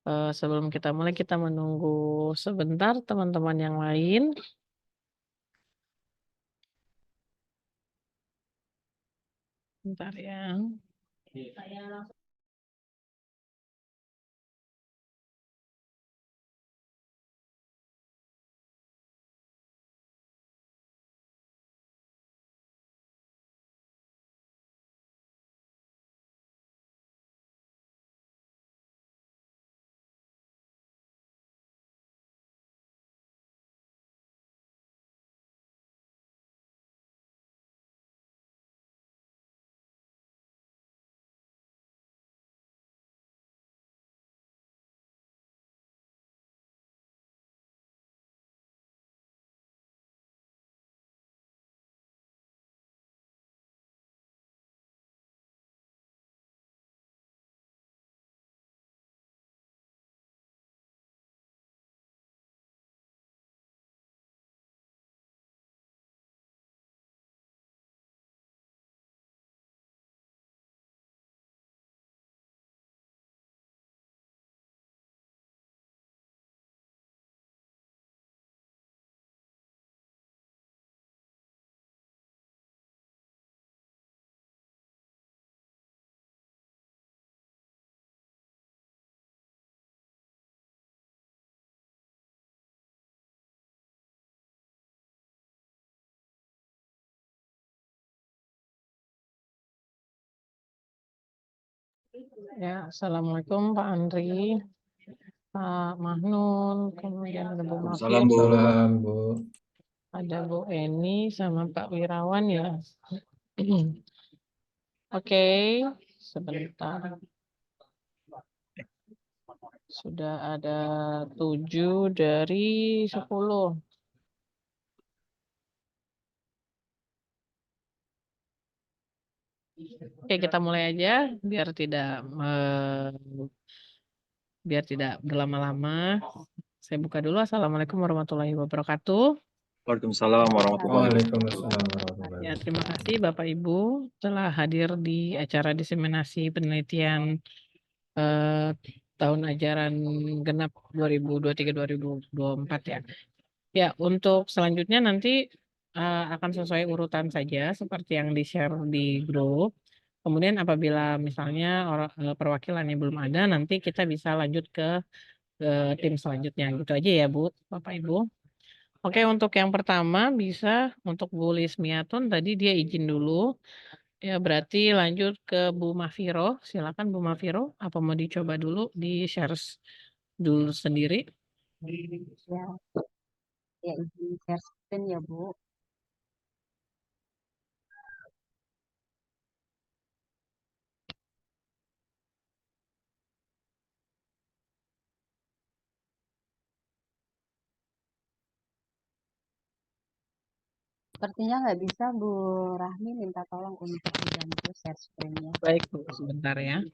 Sebelum kita mulai, kita menunggu sebentar teman-teman yang lain. Bentar ya. Ya, Assalamualaikum Pak Andri, Pak Mahnun, kemudian ada Bu Mafia, Waalaikumsalam, Bu. ada Bu Eni, sama Pak Wirawan ya. Oke, sebentar. Sudah ada 7 dari 10. Oke, kita mulai aja biar tidak berlama-lama. Saya buka dulu. Assalamualaikum warahmatullahi wabarakatuh. Waalaikumsalam warahmatullahi Waalaikumsalam warahmatullahi Ya, wabarakatuh. terima kasih Bapak Ibu telah hadir di acara diseminasi penelitian tahun ajaran genap 2023-2024 ya. Ya, untuk selanjutnya nanti akan sesuai urutan saja seperti yang di-share di grup. Kemudian apabila misalnya perwakilan yang belum ada, nanti kita bisa lanjut ke tim selanjutnya. Gitu aja ya Bu, Bapak Ibu. Oke, untuk yang pertama bisa untuk Bu Lismiatun tadi dia izin dulu. Ya, berarti lanjut ke Bu Mafiro. Silakan Bu Mafiro, apa mau dicoba dulu di share dulu sendiri? Ya, ya izin share screen ya Bu. Sepertinya nggak bisa Bu Rahmi, minta tolong untuk dibantu share screen-nya. Baik Bu, sebentar ya.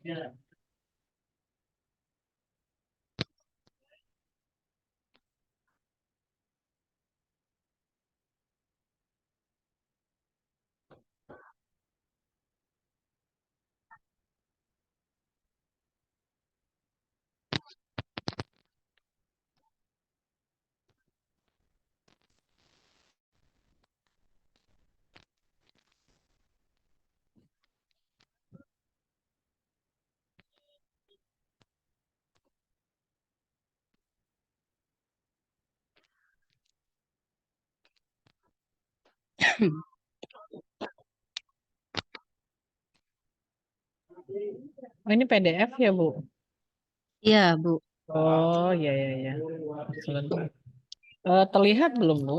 Oh, ini PDF ya Bu? Iya Bu. Oh, ya ya ya. Sebentar. Terlihat belum Bu?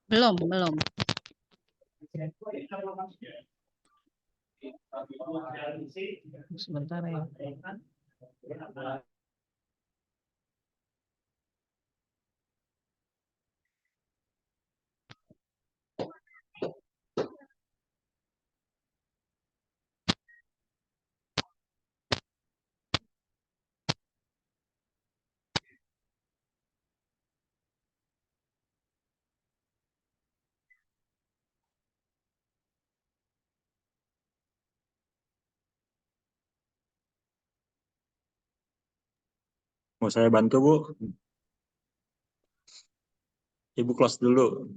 Belum. Sebentar ya. Mau saya bantu, Bu? Ibu close dulu.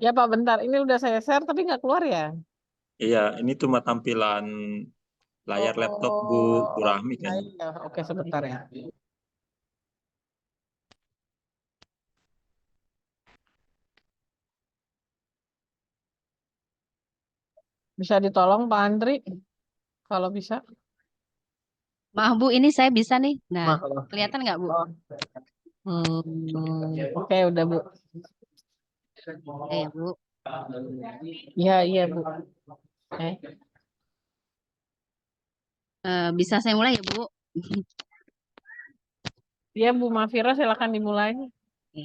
Ya Pak, bentar. Ini udah saya share tapi nggak keluar ya? Iya, ini cuma tampilan layar laptop Bu Rahmi kan. Iya. Oke, sebentar ya. Bisa ditolong Pak Andri, kalau bisa. Maaf Bu, ini saya bisa nih. Nah, Maaf. kelihatan nggak Bu? Oke, udah Bu. Ya ya Bu. Iya, iya Bu. Bisa saya mulai ya Bu? Iya Bu Mafira, silakan dimulai. Oke.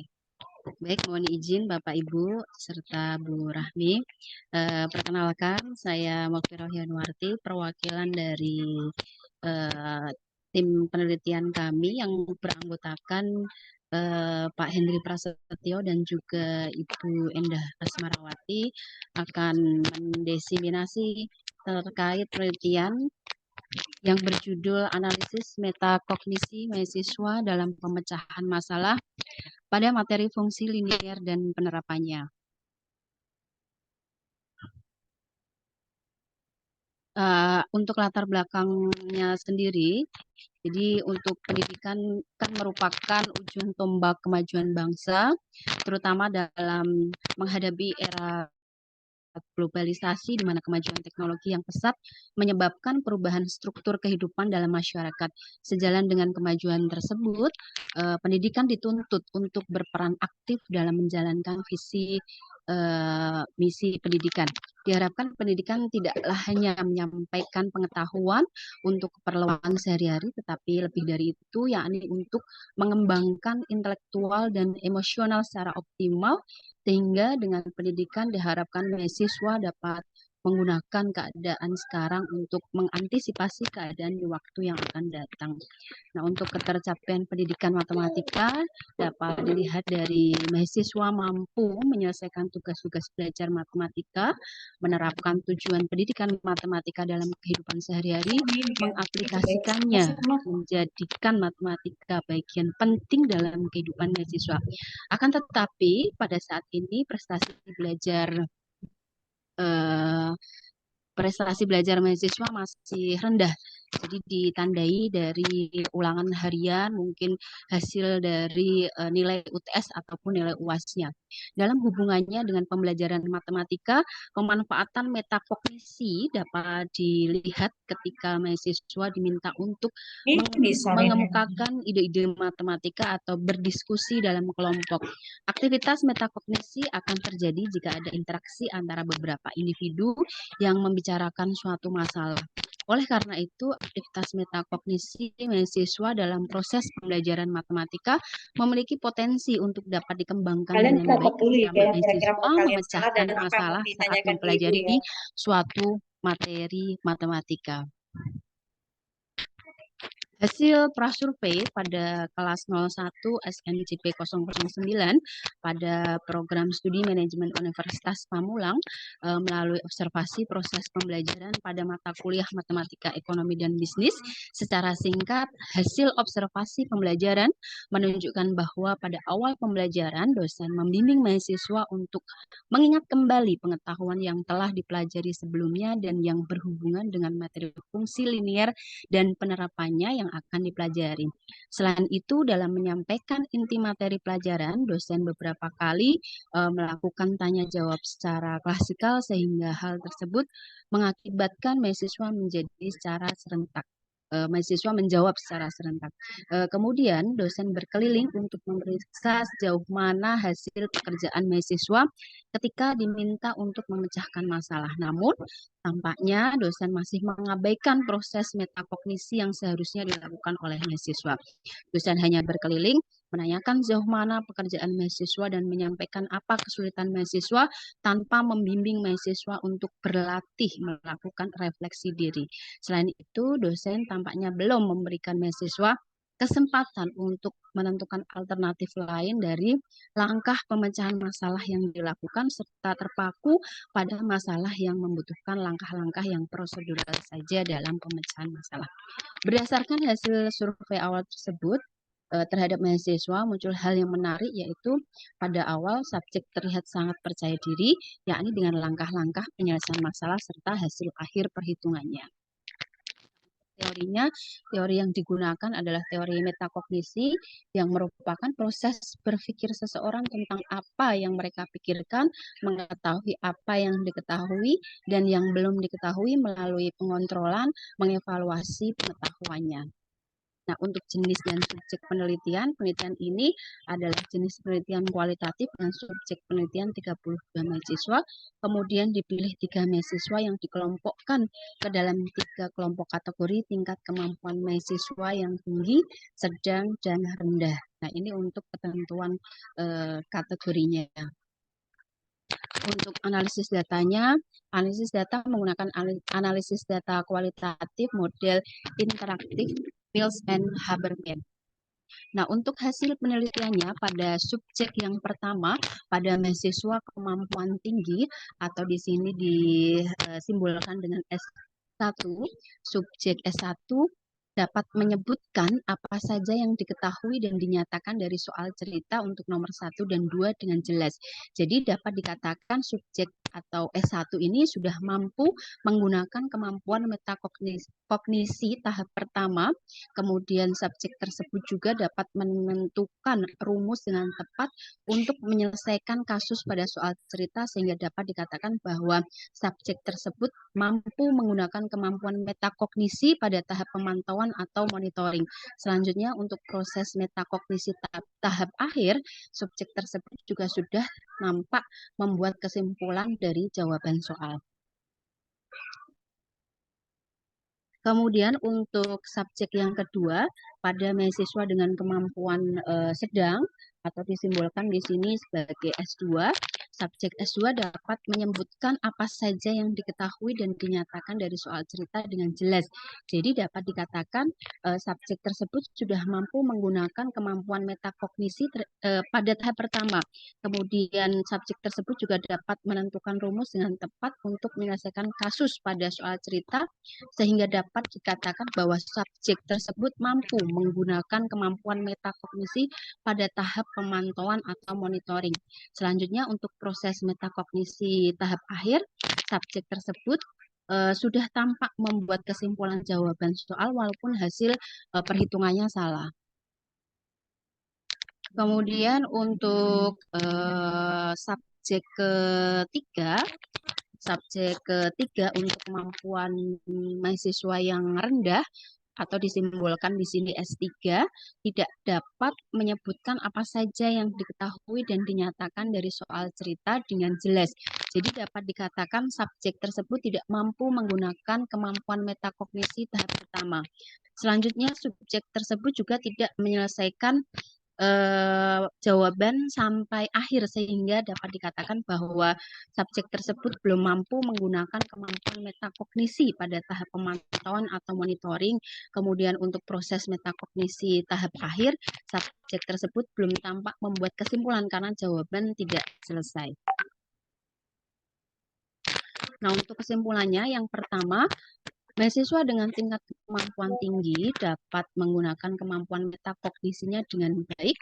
Baik, mohon izin Bapak Ibu serta Bu Rahmi. Perkenalkan, saya Mokfiroh Yanwarti, perwakilan dari tim penelitian kami yang beranggotakan Pak Hendri Prasetyo dan juga Ibu Endah Asmarawati akan mendesiminasi terkait penelitian yang berjudul Analisis Metakognisi Mahasiswa dalam Pemecahan Masalah pada Materi Fungsi Linier dan Penerapannya. Untuk latar belakangnya sendiri, jadi untuk pendidikan kan merupakan ujung tombak kemajuan bangsa, terutama dalam menghadapi era globalisasi di mana kemajuan teknologi yang pesat menyebabkan perubahan struktur kehidupan dalam masyarakat. Sejalan dengan kemajuan tersebut, pendidikan dituntut untuk berperan aktif dalam menjalankan visi misi pendidikan. Diharapkan pendidikan tidaklah hanya menyampaikan pengetahuan untuk keperluan sehari-hari, tetapi lebih dari itu, yakni untuk mengembangkan intelektual dan emosional secara optimal, sehingga dengan pendidikan diharapkan mahasiswa dapat menggunakan keadaan sekarang untuk mengantisipasi keadaan di waktu yang akan datang. Nah, untuk ketercapaian pendidikan matematika dapat dilihat dari mahasiswa mampu menyelesaikan tugas-tugas belajar matematika, menerapkan tujuan pendidikan matematika dalam kehidupan sehari-hari, mengaplikasikannya, menjadikan matematika bagian penting dalam kehidupan mahasiswa. Akan tetapi pada saat ini prestasi belajar mahasiswa masih rendah. Jadi ditandai dari ulangan harian, mungkin hasil dari nilai UTS ataupun nilai UAS-nya. Dalam hubungannya dengan pembelajaran matematika, pemanfaatan metakognisi dapat dilihat ketika mahasiswa diminta untuk mengemukakan ide-ide matematika atau berdiskusi dalam kelompok. Aktivitas metakognisi akan terjadi jika ada interaksi antara beberapa individu yang membicarakan suatu masalah. Oleh karena itu, aktivitas metakognisi mahasiswa dalam proses pembelajaran matematika memiliki potensi untuk dapat dikembangkan Kalian dengan baik dulu ketika ya, kira-kira mahasiswa mau kalian salah memecahkan dan apa masalah yang saat ditanyakan ke ibu mempelajari ya. suatu materi matematika. Hasil prasurvei pada kelas 01 SNCP 009 pada program studi manajemen Universitas Pamulang melalui observasi proses pembelajaran pada mata kuliah matematika ekonomi dan bisnis. Secara singkat, hasil observasi pembelajaran menunjukkan bahwa pada awal pembelajaran dosen membimbing mahasiswa untuk mengingat kembali pengetahuan yang telah dipelajari sebelumnya dan yang berhubungan dengan materi fungsi linier dan penerapannya yang akan dipelajari. Selain itu, dalam menyampaikan inti materi pelajaran, dosen beberapa kali melakukan tanya jawab secara klasikal sehingga hal tersebut mengakibatkan mahasiswa menjawab secara serentak. Kemudian dosen berkeliling untuk memeriksa sejauh mana hasil pekerjaan mahasiswa ketika diminta untuk memecahkan masalah. Namun, tampaknya dosen masih mengabaikan proses metakognisi yang seharusnya dilakukan oleh mahasiswa. Dosen hanya berkeliling, menanyakan sejauh mana pekerjaan mahasiswa dan menyampaikan apa kesulitan mahasiswa tanpa membimbing mahasiswa untuk berlatih melakukan refleksi diri. Selain itu, dosen tampaknya belum memberikan mahasiswa kesempatan untuk menentukan alternatif lain dari langkah pemecahan masalah yang dilakukan serta terpaku pada masalah yang membutuhkan langkah-langkah yang prosedural saja dalam pemecahan masalah. Berdasarkan hasil survei awal tersebut, terhadap mahasiswa muncul hal yang menarik, yaitu pada awal subjek terlihat sangat percaya diri, yakni dengan langkah-langkah penyelesaian masalah serta hasil akhir perhitungannya. Teorinya, teori yang digunakan adalah teori metakognisi yang merupakan proses berpikir seseorang tentang apa yang mereka pikirkan, mengetahui apa yang diketahui dan yang belum diketahui melalui pengontrolan, mengevaluasi pengetahuannya. Nah, untuk jenis dan subjek penelitian ini adalah jenis penelitian kualitatif dan subjek penelitian 32 mahasiswa, kemudian dipilih 3 mahasiswa yang dikelompokkan ke dalam 3 kelompok kategori tingkat kemampuan mahasiswa yang tinggi, sedang, dan rendah. Nah, ini untuk ketentuan kategorinya. Untuk analisis datanya, analisis data menggunakan analisis data kualitatif model interaktif Mills and Habermas. Nah, untuk hasil penelitiannya pada subjek yang pertama, pada mahasiswa kemampuan tinggi, atau di sini disimbolkan dengan S1, subjek S1 dapat menyebutkan apa saja yang diketahui dan dinyatakan dari soal cerita untuk nomor 1 dan 2 dengan jelas. Jadi dapat dikatakan subjek atau S1 ini sudah mampu menggunakan kemampuan metakognisi tahap pertama. Kemudian subjek tersebut juga dapat menentukan rumus dengan tepat untuk menyelesaikan kasus pada soal cerita, sehingga dapat dikatakan bahwa subjek tersebut mampu menggunakan kemampuan metakognisi pada tahap pemantauan atau monitoring. Selanjutnya, untuk proses metakognisi tahap akhir, subjek tersebut juga sudah nampak membuat kesimpulan dari jawaban soal. Kemudian untuk subjek yang kedua, pada mahasiswa dengan kemampuan sedang atau disimbolkan di sini sebagai S2, subjek S2 dapat menyebutkan apa saja yang diketahui dan dinyatakan dari soal cerita dengan jelas. Jadi dapat dikatakan subjek tersebut sudah mampu menggunakan kemampuan metakognisi pada tahap pertama. Kemudian subjek tersebut juga dapat menentukan rumus dengan tepat untuk menyelesaikan kasus pada soal cerita, sehingga dapat dikatakan bahwa subjek tersebut mampu menggunakan kemampuan metakognisi pada tahap pemantauan atau monitoring. Selanjutnya, untuk proses metakognisi tahap akhir, subjek tersebut sudah tampak membuat kesimpulan jawaban soal walaupun hasil perhitungannya salah. Kemudian untuk subjek ketiga untuk kemampuan mahasiswa yang rendah atau disimbolkan di sini S3, tidak dapat menyebutkan apa saja yang diketahui dan dinyatakan dari soal cerita dengan jelas. Jadi dapat dikatakan subjek tersebut tidak mampu menggunakan kemampuan metakognisi tahap pertama. Selanjutnya, subjek tersebut juga tidak menyelesaikan jawaban sampai akhir, sehingga dapat dikatakan bahwa subjek tersebut belum mampu menggunakan kemampuan metakognisi pada tahap pemantauan atau monitoring. Kemudian untuk proses metakognisi tahap akhir, subjek tersebut belum tampak membuat kesimpulan karena jawaban tidak selesai. Nah, untuk kesimpulannya, yang pertama, mahasiswa dengan tingkat kemampuan tinggi dapat menggunakan kemampuan metakognisinya dengan baik,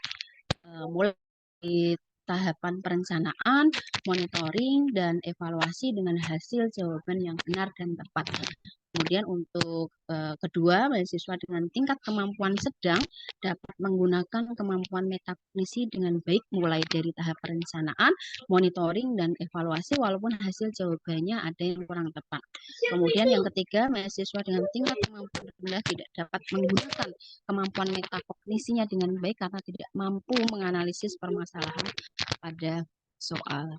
mulai dari tahapan perencanaan, monitoring, dan evaluasi dengan hasil jawaban yang benar dan tepat. Kemudian untuk kedua, mahasiswa dengan tingkat kemampuan sedang dapat menggunakan kemampuan metakognisi dengan baik mulai dari tahap perencanaan, monitoring, dan evaluasi walaupun hasil jawabannya ada yang kurang tepat. Kemudian yang ketiga, mahasiswa dengan tingkat kemampuan rendah tidak dapat menggunakan kemampuan metakognisinya dengan baik karena tidak mampu menganalisis permasalahan pada soal.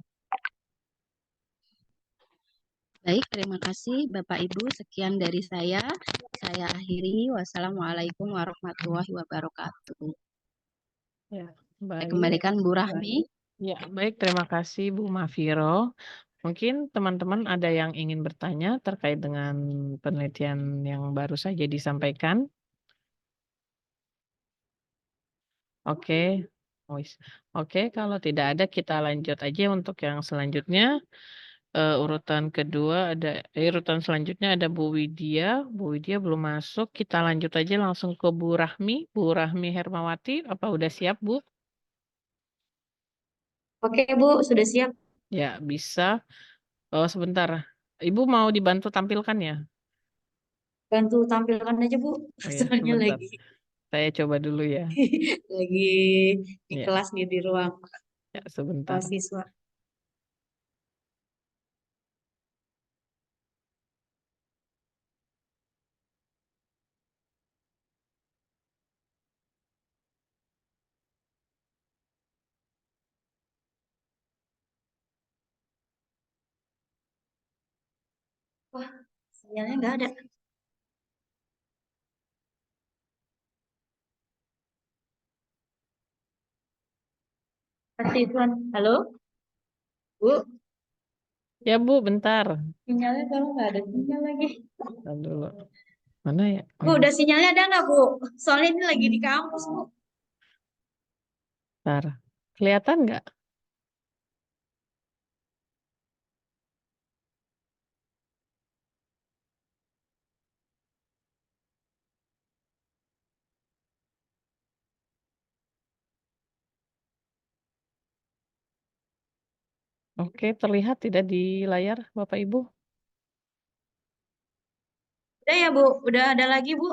Baik, terima kasih Bapak Ibu. Sekian dari saya. Saya akhiri. Wassalamualaikum warahmatullahi wabarakatuh. Ya, Saya baik. kembalikan Bu Rahmi. Ya, baik. Terima kasih Bu Mafiro. Mungkin teman-teman ada yang ingin bertanya terkait dengan penelitian yang baru saja disampaikan. Oke. Oke, kalau tidak ada kita lanjut aja untuk yang selanjutnya. Urutan kedua urutan selanjutnya ada Bu Widya. Bu Widya belum masuk, kita lanjut aja langsung ke Bu Rahmi. Bu Rahmi Hermawati, apa udah siap, Bu? Oke, Bu, sudah siap. Ya, bisa. Oh, sebentar. Ibu mau dibantu tampilkan ya? Bantu tampilkan aja, Bu. Oh ya, Soalnya sebentar. lagi Saya coba dulu ya. lagi di Ya, kelas nih di ruang ya sebentar. mahasiswa. Wah, sinyalnya nggak ada. Pasti Tuan. Halo, Bu. Ya, Bu, bentar. Sinyalnya kalau nggak ada sinyal lagi. Bentar dulu. Mana ya? Oh, Bu, ini. udah sinyalnya ada nggak, Bu? Soalnya ini lagi di kampus, Bu. Bentar. Kelihatan nggak? Oke, terlihat tidak di layar, Bapak Ibu? Udah ya, Bu. Udah ada lagi, Bu.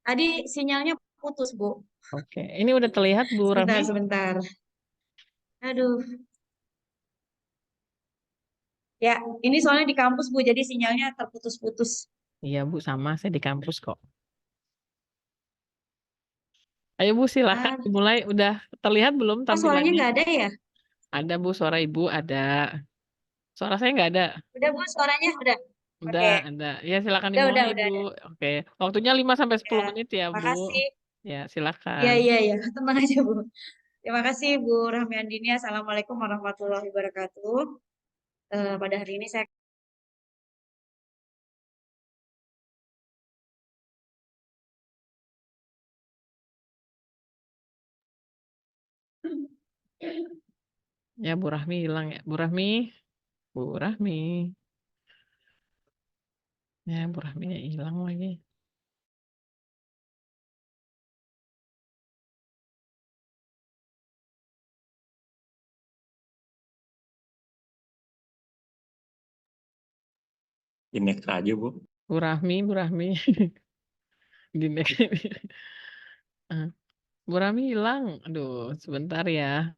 Tadi sinyalnya putus, Bu. Oke, ini udah terlihat, Bu Sebentar, Rahmi? sebentar. Aduh. Ya, ini soalnya di kampus, Bu. Jadi sinyalnya terputus-putus. Iya, Bu, sama. Saya di kampus kok. Ayo, Bu, silakan Ah, dimulai. Udah terlihat belum kok suaranya tampilannya? nggak ada ya? Ada, Bu, suara Ibu ada. Suara saya nggak ada. Udah, Bu, suaranya udah. Udah, Oke. ada. Ya, silakan Udah, dimulai, udah Bu. ada. Oke, waktunya 5-10 Ya, menit ya, Bu. makasih. Ya, Iya, silakan. iya, iya. Tenang aja, Bu. Terima kasih, Bu Rahmi Andini. Assalamualaikum warahmatullahi wabarakatuh. Pada hari ini saya Ya, Bu Rahmi hilang ya. Bu Rahmi. Bu Rahmi. Ya, Bu Rahminya hilang lagi. Di next aja, Bu. Bu Rahmi, Bu Rahmi. Di next. Ah, Bu Rahmi hilang. Aduh, sebentar ya.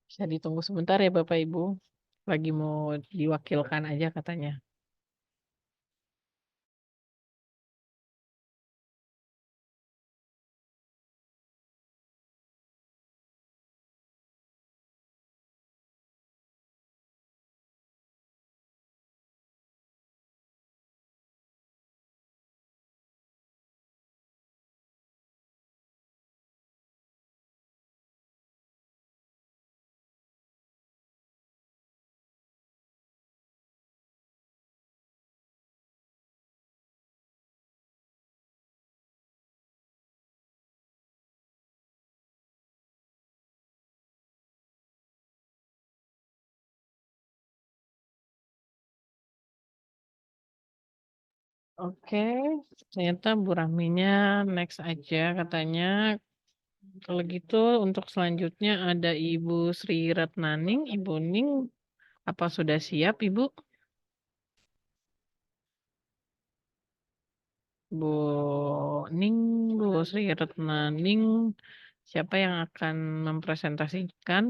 Bisa ditunggu sebentar ya, Bapak Ibu. Lagi mau diwakilkan aja katanya. Oke, ternyata Bu Rahminya next aja katanya. Kalau gitu untuk selanjutnya ada Ibu Sri Retnaning, Ibu Ning, apa sudah siap Ibu? Bu Ning, Bu Sri Retnaning, siapa yang akan mempresentasikan?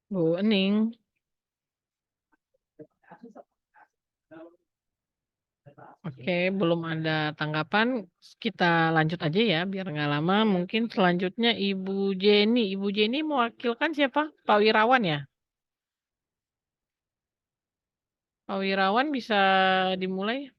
Bu Ening. Oke, belum ada tanggapan. Kita lanjut aja ya, biar nggak lama. Mungkin selanjutnya Ibu Jenny. Ibu Jenny mewakilkan siapa? Pak Wirawan ya? Pak Wirawan bisa dimulai?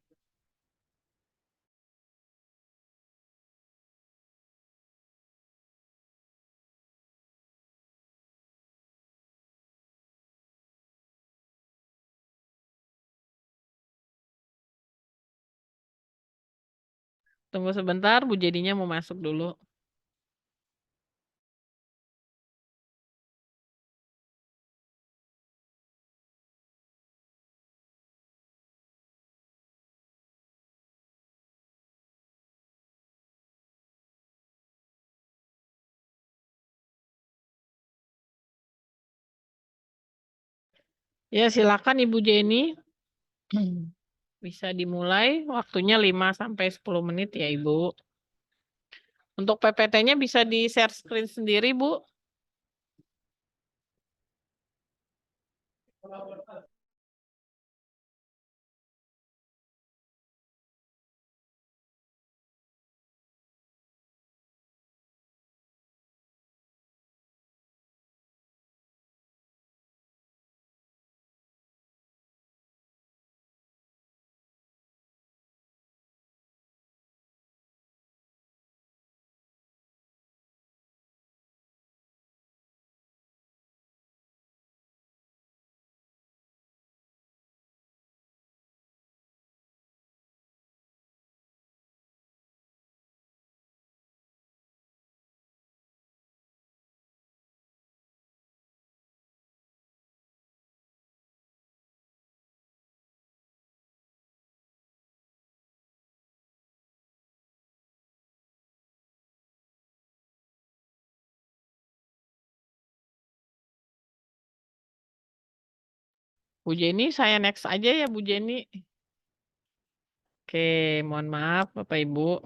Tunggu sebentar, Bu Jenny-nya mau masuk dulu. Ya, silakan Ibu Jenny. Bisa dimulai, waktunya 5-10 menit ya Ibu. Untuk PPT-nya bisa di-share screen sendiri, Bu. Bu Jenny, saya next aja ya Bu Jenny. Oke, mohon maaf Bapak Ibu.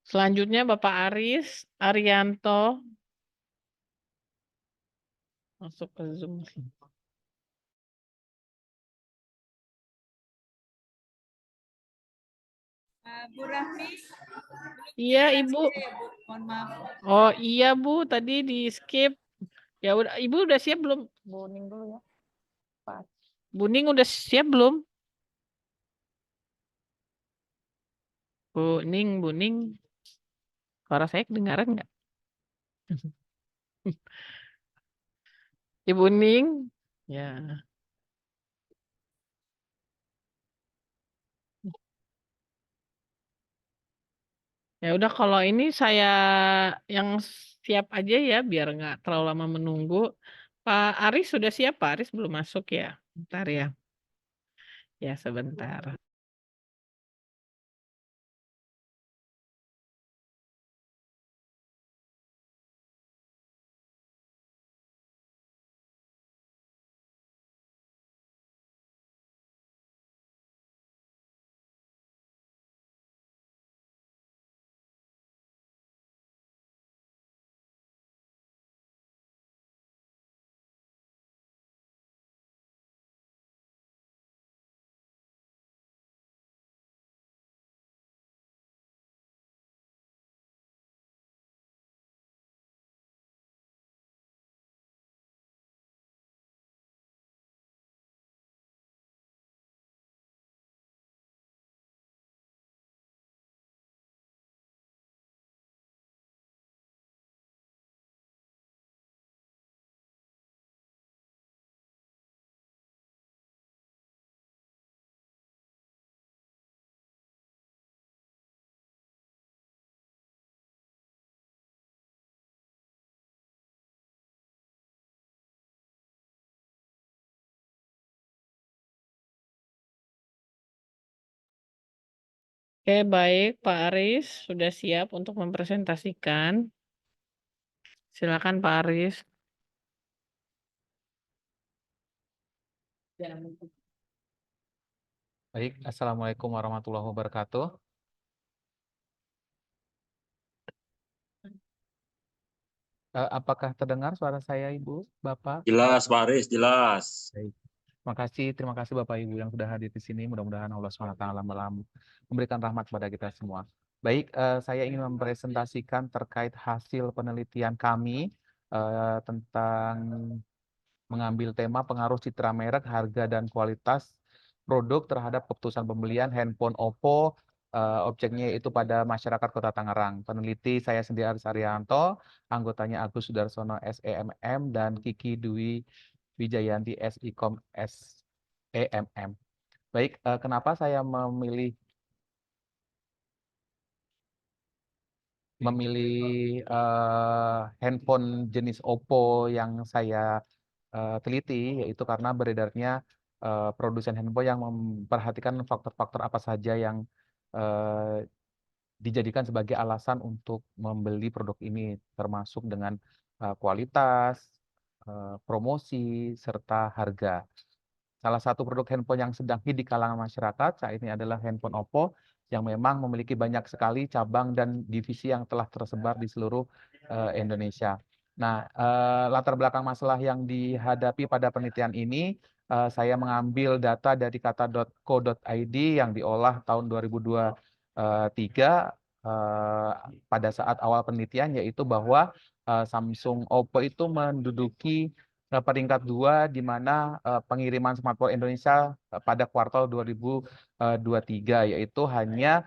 Selanjutnya Bapak Aris Arianto. Masuk ke Zoom. Bu Rahmi, Iya Ibu. ya Bu, mohon maaf. Oh iya Bu, tadi di skip. Ya udah, Ibu udah siap belum? Buning dulu ya. Pas. Buning udah siap belum? Buning. Suara saya kedengaran nggak? Ibu Ning. Ya. Ya udah kalau ini saya yang siap aja ya biar nggak terlalu lama menunggu. Pak Aris sudah siap? Pak Aris belum masuk ya? Bentar ya. Ya sebentar. Oke, baik Pak Aris sudah siap untuk mempresentasikan. Silakan Pak Aris. Baik, Assalamualaikum warahmatullahi wabarakatuh. Apakah terdengar suara saya, Ibu, Bapak? Jelas, Pak Aris, jelas. Baik. Terima kasih Bapak Ibu yang sudah hadir di sini. Mudah-mudahan Allah SWT memberikan rahmat kepada kita semua. Baik, saya ingin mempresentasikan terkait hasil penelitian kami tentang mengambil tema pengaruh citra merek, harga, dan kualitas produk terhadap keputusan pembelian handphone Oppo. Objeknya yaitu pada masyarakat Kota Tangerang. Peneliti saya sendiri Aris Arianto, anggotanya Agus Sudarsono SEMM, dan Kiki Dwi Wijayanti SIKOM SEMM. Baik, kenapa saya memilih handphone jenis Oppo yang saya teliti, yaitu karena beredarnya produsen handphone yang memperhatikan faktor-faktor apa saja yang dijadikan sebagai alasan untuk membeli produk ini, termasuk dengan kualitas, promosi, serta harga. Salah satu produk handphone yang sedang hit di kalangan masyarakat saat ini adalah handphone Oppo, yang memang memiliki banyak sekali cabang dan divisi yang telah tersebar di seluruh Indonesia. Nah, latar belakang masalah yang dihadapi pada penelitian ini, saya mengambil data dari kata.co.id yang diolah tahun 2023 pada saat awal penelitian, yaitu bahwa Samsung Oppo itu menduduki peringkat 2, di mana pengiriman smartphone Indonesia pada kuartal 2023 yaitu hanya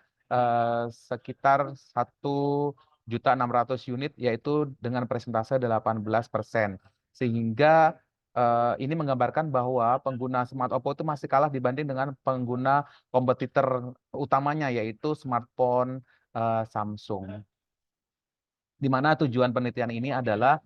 sekitar 1.600.000 unit, yaitu dengan persentase 18%. Sehingga ini menggambarkan bahwa pengguna smart Oppo itu masih kalah dibanding dengan pengguna kompetitor utamanya, yaitu smartphone Samsung. Di mana tujuan penelitian ini adalah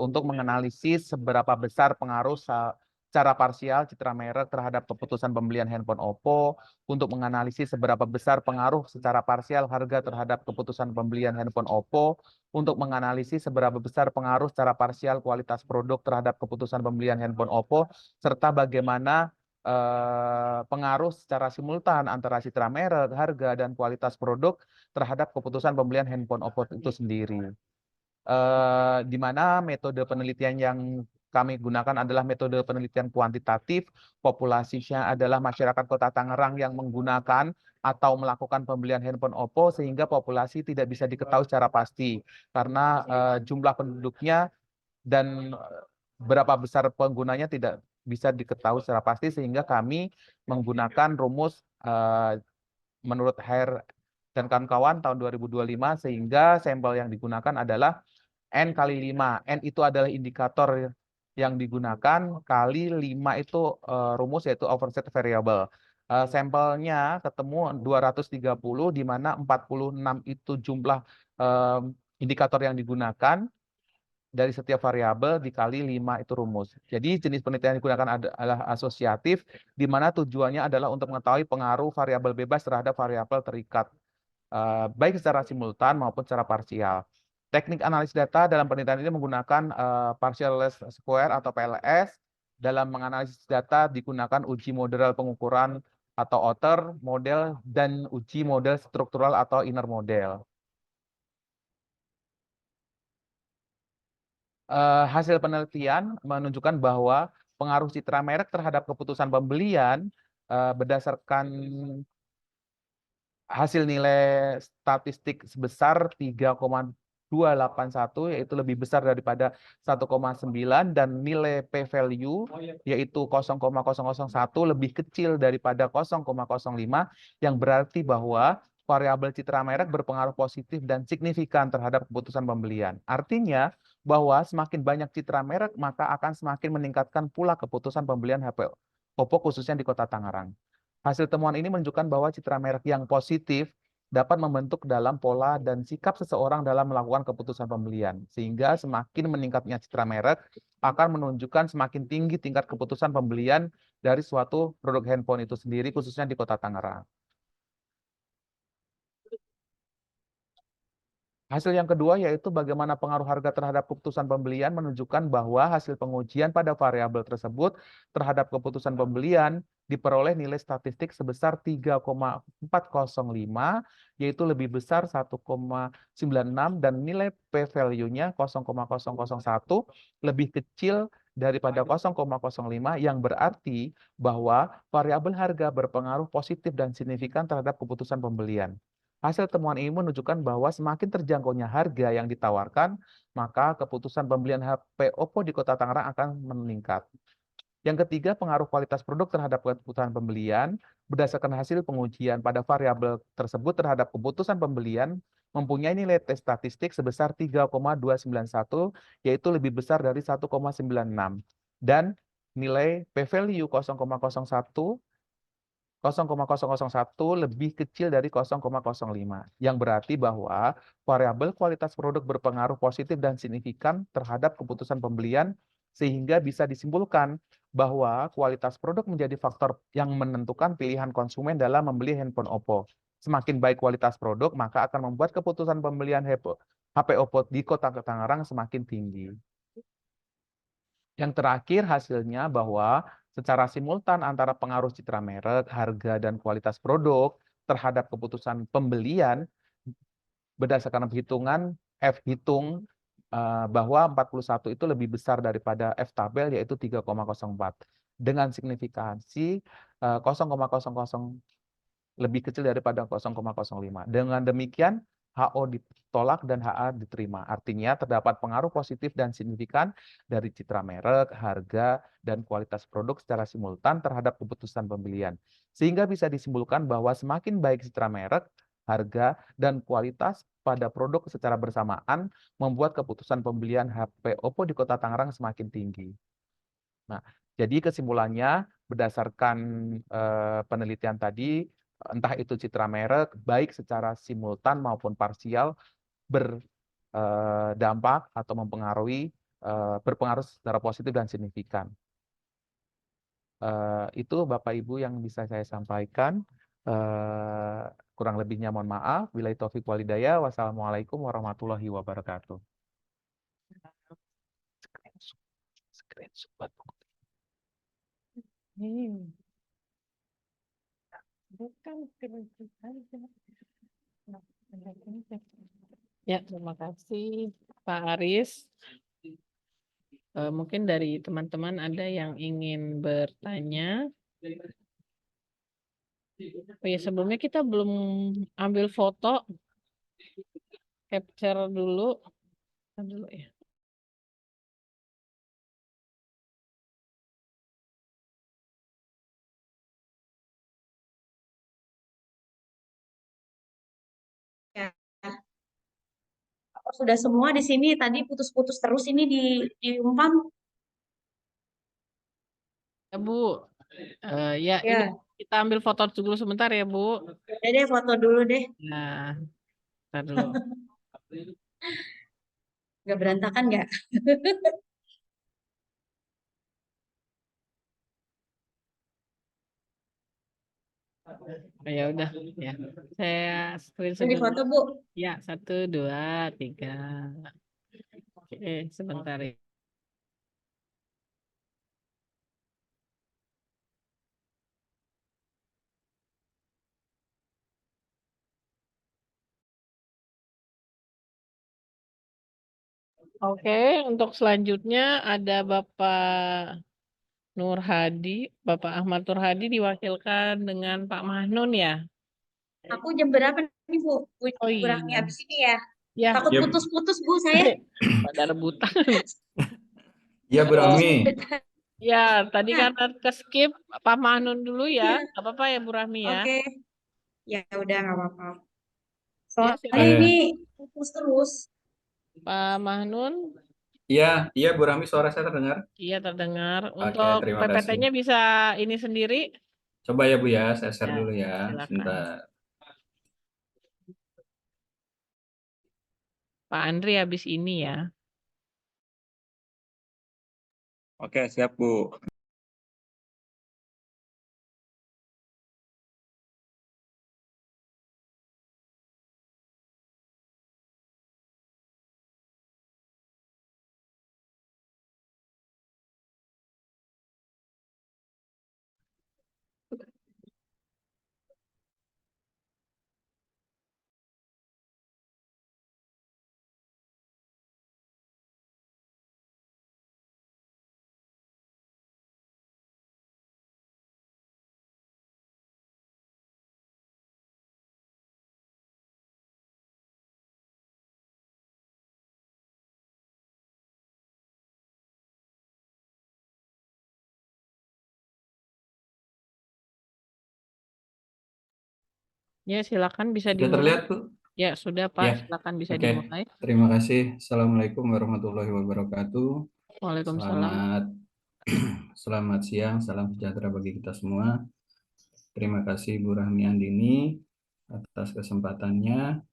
untuk menganalisis seberapa besar pengaruh secara parsial citra merek terhadap keputusan pembelian handphone Oppo, untuk menganalisis seberapa besar pengaruh secara parsial harga terhadap keputusan pembelian handphone Oppo, untuk menganalisis seberapa besar pengaruh secara parsial kualitas produk terhadap keputusan pembelian handphone Oppo, serta bagaimana pengaruh secara simultan antara citra merek, harga, dan kualitas produk terhadap keputusan pembelian handphone Oppo itu sendiri. Di mana metode penelitian yang kami gunakan adalah metode penelitian kuantitatif. Populasinya adalah masyarakat Kota Tangerang yang menggunakan atau melakukan pembelian handphone Oppo, sehingga populasi tidak bisa diketahui secara pasti karena jumlah penduduknya dan berapa besar penggunanya tidak bisa diketahui secara pasti, sehingga kami menggunakan rumus menurut Hare dan kawan-kawan tahun 2025, sehingga sampel yang digunakan adalah N kali 5. N itu adalah indikator yang digunakan, kali 5 itu rumus, yaitu overset variable. Sampelnya ketemu 230, di mana 46 itu jumlah indikator yang digunakan dari setiap variabel, dikali 5 itu rumus. Jadi jenis penelitian yang digunakan adalah asosiatif, di mana tujuannya adalah untuk mengetahui pengaruh variabel bebas terhadap variabel terikat, baik secara simultan maupun secara parsial. Teknik analisis data dalam penelitian ini menggunakan partial least square atau PLS. Dalam menganalisis data digunakan uji model pengukuran atau outer model dan uji model struktural atau inner model. Hasil penelitian menunjukkan bahwa pengaruh citra merek terhadap keputusan pembelian berdasarkan hasil nilai statistik sebesar 3,281, yaitu lebih besar daripada 1,9, dan nilai p-value yaitu 0,001 lebih kecil daripada 0,05, yang berarti bahwa variabel citra merek berpengaruh positif dan signifikan terhadap keputusan pembelian. Artinya bahwa semakin banyak citra merek, maka akan semakin meningkatkan pula keputusan pembelian HP Oppo, khususnya di Kota Tangerang. Hasil temuan ini menunjukkan bahwa citra merek yang positif dapat membentuk dalam pola dan sikap seseorang dalam melakukan keputusan pembelian. Sehingga semakin meningkatnya citra merek akan menunjukkan semakin tinggi tingkat keputusan pembelian dari suatu produk handphone itu sendiri, khususnya di Kota Tangerang. Hasil yang kedua yaitu bagaimana pengaruh harga terhadap keputusan pembelian menunjukkan bahwa hasil pengujian pada variabel tersebut terhadap keputusan pembelian diperoleh nilai statistik sebesar 3,405 yaitu lebih besar 1,96 dan nilai p-value-nya 0,001 lebih kecil daripada 0,05 yang berarti bahwa variabel harga berpengaruh positif dan signifikan terhadap keputusan pembelian. Hasil temuan ini menunjukkan bahwa semakin terjangkaunya harga yang ditawarkan, maka keputusan pembelian HP Oppo di Kota Tangerang akan meningkat. Yang ketiga, pengaruh kualitas produk terhadap keputusan pembelian. Berdasarkan hasil pengujian pada variabel tersebut terhadap keputusan pembelian mempunyai nilai tes statistik sebesar 3,291, yaitu lebih besar dari 1,96. Dan nilai p-value 0,01 lebih kecil dari 0,05, yang berarti bahwa variabel kualitas produk berpengaruh positif dan signifikan terhadap keputusan pembelian, sehingga bisa disimpulkan bahwa kualitas produk menjadi faktor yang menentukan pilihan konsumen dalam membeli handphone Oppo. Semakin baik kualitas produk, maka akan membuat keputusan pembelian HP Oppo di Kota Tangerang semakin tinggi. Yang terakhir hasilnya bahwa secara simultan antara pengaruh citra merek, harga, dan kualitas produk terhadap keputusan pembelian berdasarkan perhitungan F-hitung bahwa 41 itu lebih besar daripada F-tabel yaitu 3,04 dengan signifikansi 0,00 lebih kecil daripada 0,05. Dengan demikian, HO ditolak dan HA diterima. Artinya terdapat pengaruh positif dan signifikan dari citra merek, harga, dan kualitas produk secara simultan terhadap keputusan pembelian. Sehingga bisa disimpulkan bahwa semakin baik citra merek, harga, dan kualitas pada produk secara bersamaan membuat keputusan pembelian HP Oppo di Kota Tangerang semakin tinggi. Nah, jadi kesimpulannya berdasarkan penelitian tadi, entah itu citra merek, baik secara simultan maupun parsial, berdampak atau berpengaruh secara positif dan signifikan. Itu Bapak Ibu yang bisa saya sampaikan. Kurang lebihnya mohon maaf. Billahi taufiq walhidayah. Wassalamualaikum warahmatullahi wabarakatuh. Screenshot. Ya, terima kasih Pak Aris. Mungkin dari teman-teman ada yang ingin bertanya. Oh ya, sebelumnya kita belum ambil foto, capture dulu. Dulu ya. Sudah semua di sini, tadi putus-putus terus ini diumpan. Ya Bu, ya ini kita ambil foto dulu sebentar ya Bu. Udah deh, foto dulu deh. Nah, ntar dulu. Nggak berantakan nggak? Oh, ya udah, ya. Saya screenshot Ini dulu. foto Bu. Ya, 1, 2, 3. Oke, sebentar ya. Oke, untuk selanjutnya ada Bapak Nur Hadi, Bapak Ahmad Nur Hadi diwakilkan dengan Pak Mahnun ya. Aku jam berapa nih Bu? Oh Kurangnya iya. habis ini ya. Ya. Takut Yep. putus-putus Bu saya. Pada rebutan. Iya, Bu Rami. Ya, tadi karena ke skip Pak Mahnun dulu ya. Gak apa-apa ya Bu Rahmi ya. Oke. Ya udah nggak apa-apa. Ya, Soalnya ini putus terus. Pak Mahnun. Iya, iya Bu Rami, suara saya terdengar. Iya, terdengar. Oke, Untuk terima PPT-nya kasih. bisa ini sendiri. Coba ya Bu ya, saya share Ya, dulu ya. silakan. Sebentar. Pak Andri habis ini ya. Oke, siap Bu. Ya, silakan bisa Sudah dimulai. terlihat, Bu? Ya, sudah Pak, Ya, silakan bisa oke. dimulai. Terima kasih. Assalamualaikum warahmatullahi wabarakatuh. Waalaikumsalam. Selamat siang, salam sejahtera bagi kita semua. Terima kasih Bu Rahmi Andini atas kesempatannya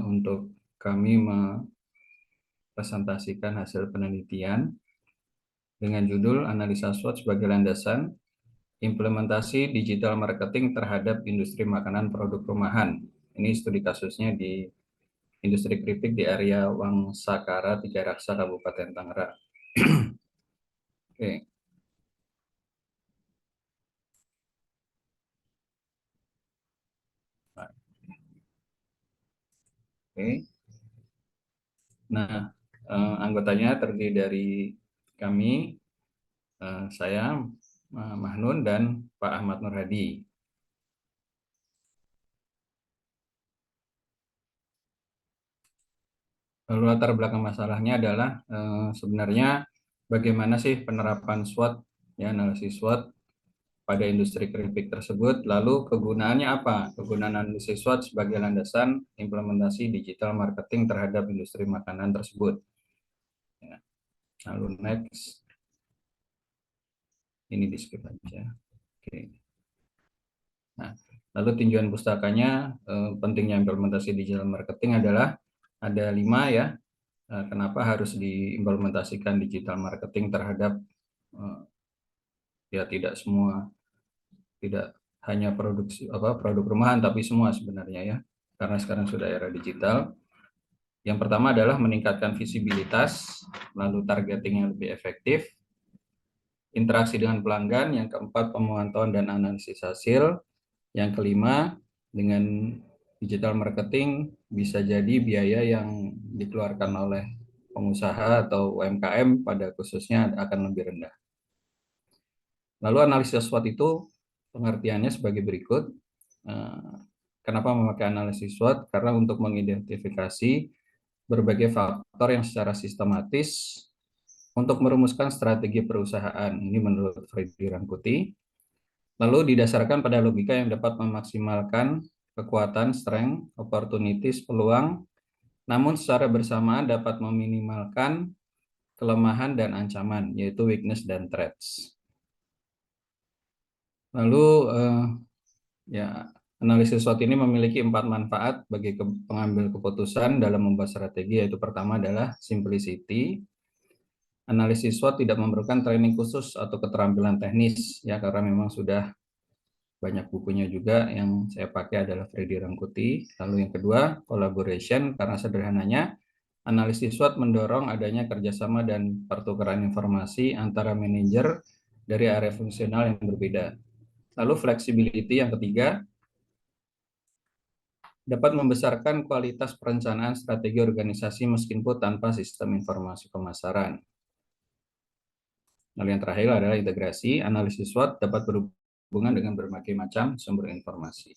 untuk kami mempresentasikan hasil penelitian dengan judul Analisa SWOT sebagai landasan implementasi digital marketing terhadap industri makanan produk rumahan. Ini studi kasusnya di industri keripik di area Wangsakara, Tiga Raksa, Kabupaten Tangerang. Oke. Oke. Nah, anggotanya terdiri dari kami, saya, Mahnun, dan Pak Ahmad Nur Hadi. Lalu latar belakang masalahnya adalah sebenarnya bagaimana sih penerapan SWOT, ya, analisis SWOT pada industri keripik tersebut, lalu kegunaannya apa? Kegunaan analisis SWOT sebagai landasan implementasi digital marketing terhadap industri makanan tersebut. Ya. Lalu next, ini di skip aja. Oke. Nah, lalu tinjauan pustakanya, pentingnya implementasi digital marketing adalah ada 5 ya. Kenapa harus diimplementasikan digital marketing terhadap ya tidak hanya produk rumahan, tapi semua sebenarnya ya, karena sekarang sudah era digital. Yang pertama adalah meningkatkan visibilitas, lalu targeting yang lebih efektif, interaksi dengan pelanggan, yang keempat pemantauan dan analisis hasil, yang kelima dengan digital marketing bisa jadi biaya yang dikeluarkan oleh pengusaha atau UMKM pada khususnya akan lebih rendah. Lalu analisis SWOT itu pengertiannya sebagai berikut. Kenapa memakai analisis SWOT? Karena untuk mengidentifikasi berbagai faktor yang secara sistematis untuk merumuskan strategi perusahaan. Ini menurut Freddy Rangkuti. Lalu didasarkan pada logika yang dapat memaksimalkan kekuatan, strength, opportunities, peluang, namun secara bersamaan dapat meminimalkan kelemahan dan ancaman, yaitu weakness dan threats. Lalu ya, analisis SWOT ini memiliki 4 manfaat bagi pengambil keputusan dalam membuat strategi, yaitu pertama adalah simplicity. Analisis SWOT tidak memerlukan training khusus atau keterampilan teknis ya, karena memang sudah banyak bukunya juga. Yang saya pakai adalah Freddy Rangkuti. Lalu yang kedua, collaboration, karena sederhananya analisis SWOT mendorong adanya kerjasama dan pertukaran informasi antara manajer dari area fungsional yang berbeda. Lalu flexibility yang ketiga, dapat membesarkan kualitas perencanaan strategi organisasi meskipun tanpa sistem informasi pemasaran. Lalu yang terakhir adalah integrasi. Analisis SWOT dapat berhubungan dengan berbagai macam sumber informasi.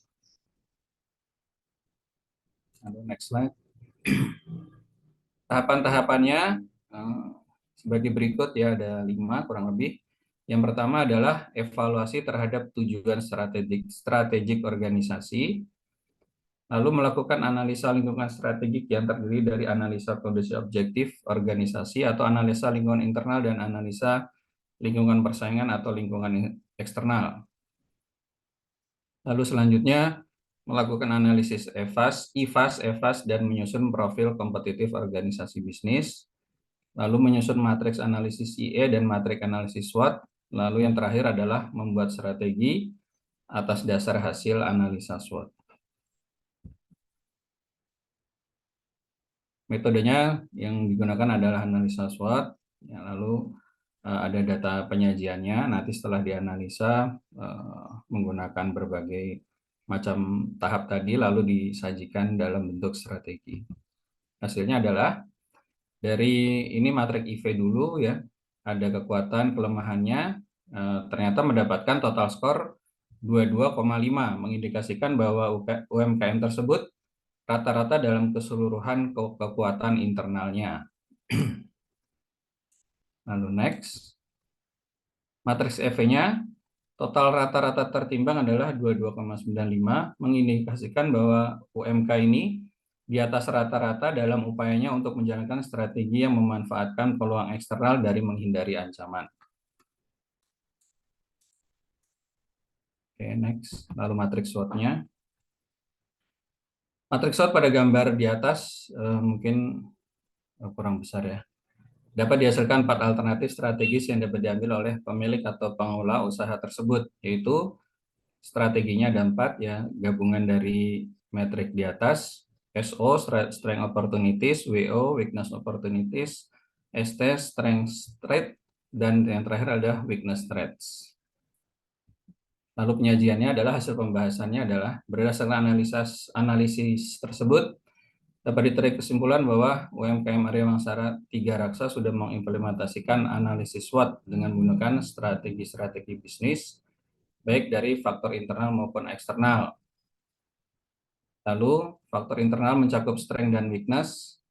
Lalu next slide. Tahapan-tahapannya sebagai berikut ya, ada 5 kurang lebih. Yang pertama adalah evaluasi terhadap tujuan strategik organisasi. Lalu melakukan analisa lingkungan strategik yang terdiri dari analisa kondisi objektif organisasi atau analisa lingkungan internal dan analisa lingkungan persaingan atau lingkungan eksternal. Lalu selanjutnya melakukan analisis IFAS, dan menyusun profil kompetitif organisasi bisnis. Lalu menyusun matriks analisis IE dan matriks analisis SWOT. Lalu yang terakhir adalah membuat strategi atas dasar hasil analisa SWOT. Metodenya yang digunakan adalah analisa SWOT, ya, lalu ada data penyajiannya, nanti setelah dianalisa menggunakan berbagai macam tahap tadi, lalu disajikan dalam bentuk strategi. Hasilnya adalah dari ini matriks IV dulu ya, ada kekuatan kelemahannya, ternyata mendapatkan total skor 22,5, mengindikasikan bahwa UMKM tersebut rata-rata dalam keseluruhan kekuatan internalnya. Lalu next, matriks EV-nya Total rata-rata tertimbang adalah 22,95, mengindikasikan bahwa UMK ini di atas rata-rata dalam upayanya untuk menjalankan strategi yang memanfaatkan peluang eksternal dari menghindari ancaman. Oke, next. Lalu matriks SWOT-nya. Matriks SWOT pada gambar di atas mungkin kurang besar ya. Dapat dihasilkan 4 alternatif strategis yang dapat diambil oleh pemilik atau pengelola usaha tersebut, yaitu strateginya ada 4 ya, gabungan dari metrik di atas, SO, Strength Opportunities, WO, Weakness Opportunities, ST, Strength Threat, dan yang terakhir adalah Weakness Threats. Lalu penyajiannya adalah hasil pembahasannya adalah berdasarkan analisis tersebut, dapat ditarik kesimpulan bahwa UMKM Arya Wangsara 3 Raksa sudah mengimplementasikan analisis SWOT dengan menggunakan strategi-strategi bisnis, baik dari faktor internal maupun eksternal. Lalu, faktor internal mencakup strength dan weakness,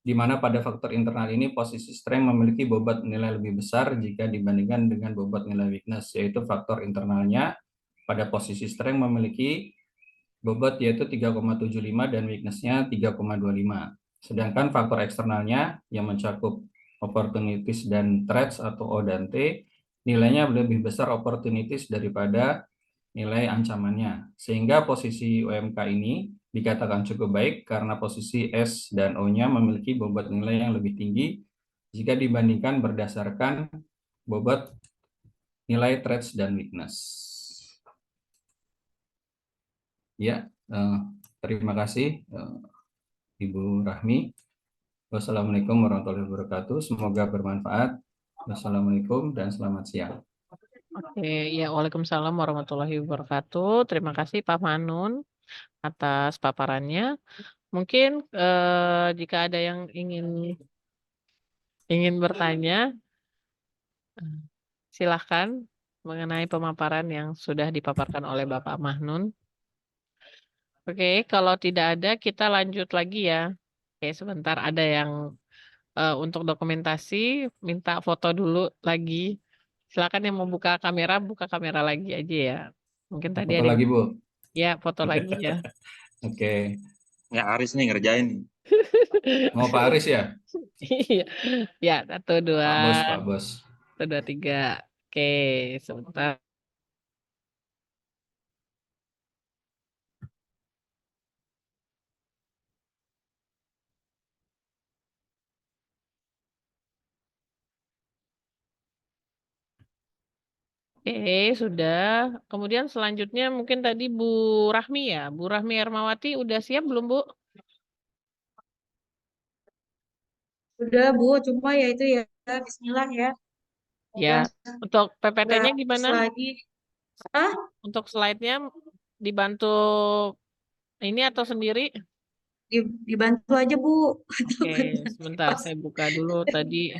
di mana pada faktor internal ini posisi strength memiliki bobot nilai lebih besar jika dibandingkan dengan bobot nilai weakness, yaitu faktor internalnya pada posisi strength memiliki bobot yaitu 3,75 dan weakness-nya 3,25. Sedangkan faktor eksternalnya yang mencakup opportunities dan threats atau O dan T, nilainya lebih besar opportunities daripada nilai ancamannya. Sehingga posisi UMK ini dikatakan cukup baik karena posisi S dan O-nya memiliki bobot nilai yang lebih tinggi jika dibandingkan berdasarkan bobot nilai threats dan weakness. Ya, terima kasih Ibu Rahmi. Wassalamualaikum warahmatullahi wabarakatuh. Semoga bermanfaat. Wassalamualaikum dan selamat siang. Oke, ya Waalaikumsalam warahmatullahi wabarakatuh. Terima kasih Pak Manun atas paparannya. Mungkin jika ada yang ingin bertanya, silahkan mengenai pemaparan yang sudah dipaparkan oleh Bapak Mahnun. Oke, kalau tidak ada kita lanjut lagi ya. Oke, sebentar ada yang untuk dokumentasi minta foto dulu lagi. Silakan yang mau buka kamera lagi aja ya. Mungkin tadi Foto ada lagi, Bu. ya foto lagi ya. Oke. Ya Aris nih ngerjain. Mau Pak Aris ya? Iya. Ya, 1, 2, Pak Bos. 1, 2, 3. Oke, sebentar. Oke, sudah. Kemudian selanjutnya mungkin tadi Bu Rahmi ya. Bu Rahmi Hermawati udah siap belum, Bu? Sudah Bu, cuma ya itu ya Bismillah ya. Ya. Untuk PPT-nya gimana? Lagi. Untuk slide-nya dibantu ini atau sendiri? Dibantu aja Bu. Oke, sebentar saya buka dulu tadi.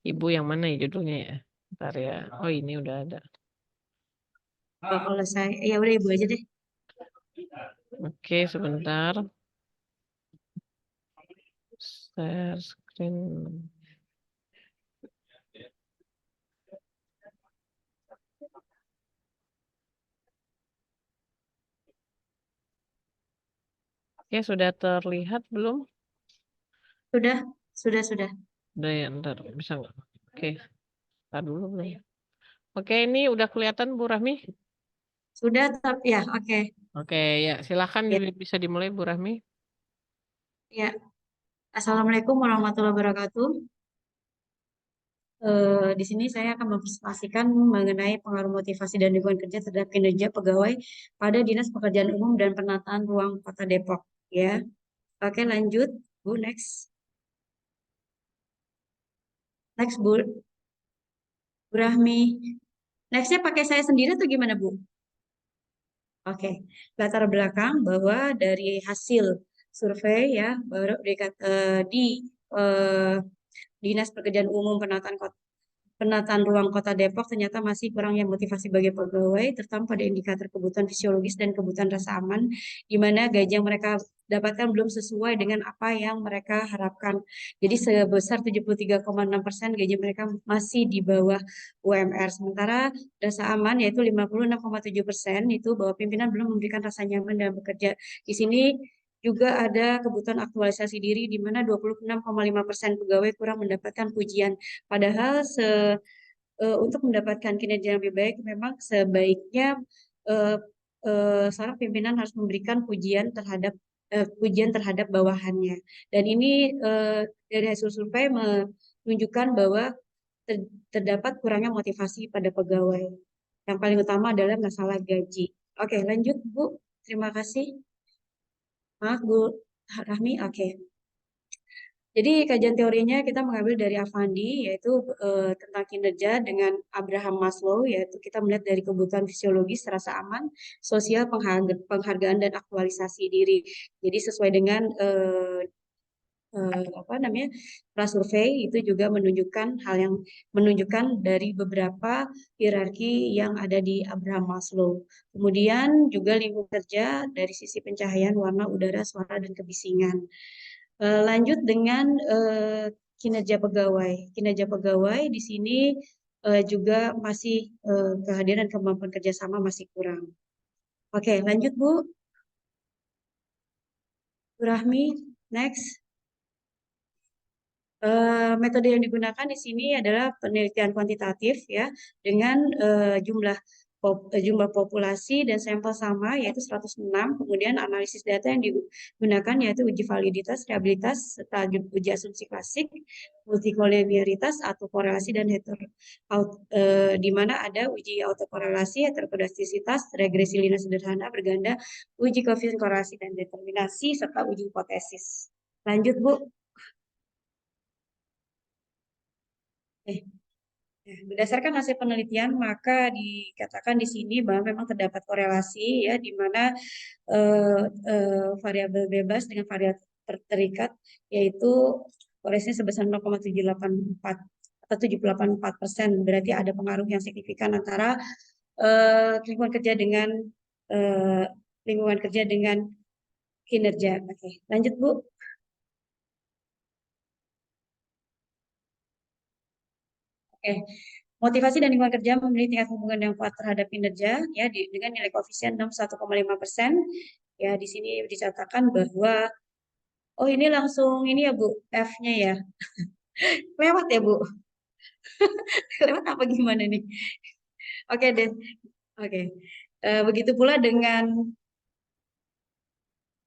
Ibu yang mana ya judulnya ya? Bentar ya. Oh, ini udah ada. Kalau saya, ya udah Ibu aja deh. Oke, sebentar. Share screen. Oke, sudah terlihat belum? Sudah. Udah ya, ntar bisa nggak? Oke, ntar dulu belum. Oke, ini udah kelihatan Bu Rahmi? Sudah, tapi ya, oke. Oke, ya silakan Ya. bisa dimulai Bu Rahmi. Ya. Assalamualaikum warahmatullahi wabarakatuh. Di sini saya akan mempresentasikan mengenai pengaruh motivasi dan lingkungan kerja terhadap kinerja pegawai pada Dinas Pekerjaan Umum dan Penataan Ruang Kota Depok. Ya, oke lanjut, Bu. Next, Bu Rahmi. Nextnya pakai saya sendiri atau gimana, Bu? Oke, latar belakang bahwa dari hasil survei ya baru di Dinas Pekerjaan Umum Penataan Kota penataan ruang Kota Depok ternyata masih kurangnya motivasi bagi pegawai, terutama pada indikator kebutuhan fisiologis dan kebutuhan rasa aman, di mana gaji yang mereka dapatkan belum sesuai dengan apa yang mereka harapkan. Jadi sebesar 73,6% gaji mereka masih di bawah UMR. Sementara rasa aman yaitu 56,7% itu bahwa pimpinan belum memberikan rasa nyaman dalam bekerja. Di sini juga ada kebutuhan aktualisasi diri di mana 26,5% pegawai kurang mendapatkan pujian. Padahal untuk mendapatkan kinerja yang lebih baik, memang sebaiknya eh, seorang pimpinan harus memberikan pujian terhadap bawahannya. Dan ini dari hasil survei menunjukkan bahwa terdapat kurangnya motivasi pada pegawai. Yang paling utama adalah masalah gaji. Oke, lanjut Bu. Terima kasih. Maaf Bu Rahmi. Oke. Jadi kajian teorinya kita mengambil dari Avandi, yaitu tentang kinerja dengan Abraham Maslow, yaitu kita melihat dari kebutuhan fisiologis, rasa aman, sosial, penghargaan, dan aktualisasi diri. Jadi sesuai dengan apa namanya prasurvei itu juga menunjukkan hal yang menunjukkan dari beberapa hierarki yang ada di Abraham Maslow. Kemudian juga lingkungan kerja dari sisi pencahayaan, warna, udara, suara, dan kebisingan. Lanjut dengan kinerja pegawai. Kinerja pegawai di sini juga masih kehadiran kemampuan kerjasama masih kurang. Oke, lanjut Bu. Bu Rahmi, next. Metode yang digunakan di sini adalah penelitian kuantitatif ya dengan jumlah populasi dan sampel sama yaitu 106. Kemudian analisis data yang digunakan yaitu uji validitas, reliabilitas, serta uji asumsi klasik, multikolinialitas atau korelasi dan di mana ada uji autokorelasi, heterokodastisitas, regresi linear sederhana berganda, uji koefisien korelasi dan determinasi serta uji hipotesis. Lanjut Bu. Berdasarkan hasil penelitian, maka dikatakan di sini bahwa memang terdapat korelasi ya di mana variabel bebas dengan variabel terikat yaitu korelasinya sebesar 0,784 atau 784%. Berarti ada pengaruh yang signifikan antara lingkungan kerja dengan kinerja. Oke, lanjut Bu. Oke, motivasi dan lingkungan kerja memiliki tingkat hubungan yang kuat terhadap kinerja ya dengan nilai koefisien 61,5%. Ya, di sini dicatatkan bahwa ini langsung ini ya Bu, F-nya ya. Lewat ya Bu. Lewat apa gimana nih? Oke deh. Oke. Begitu pula dengan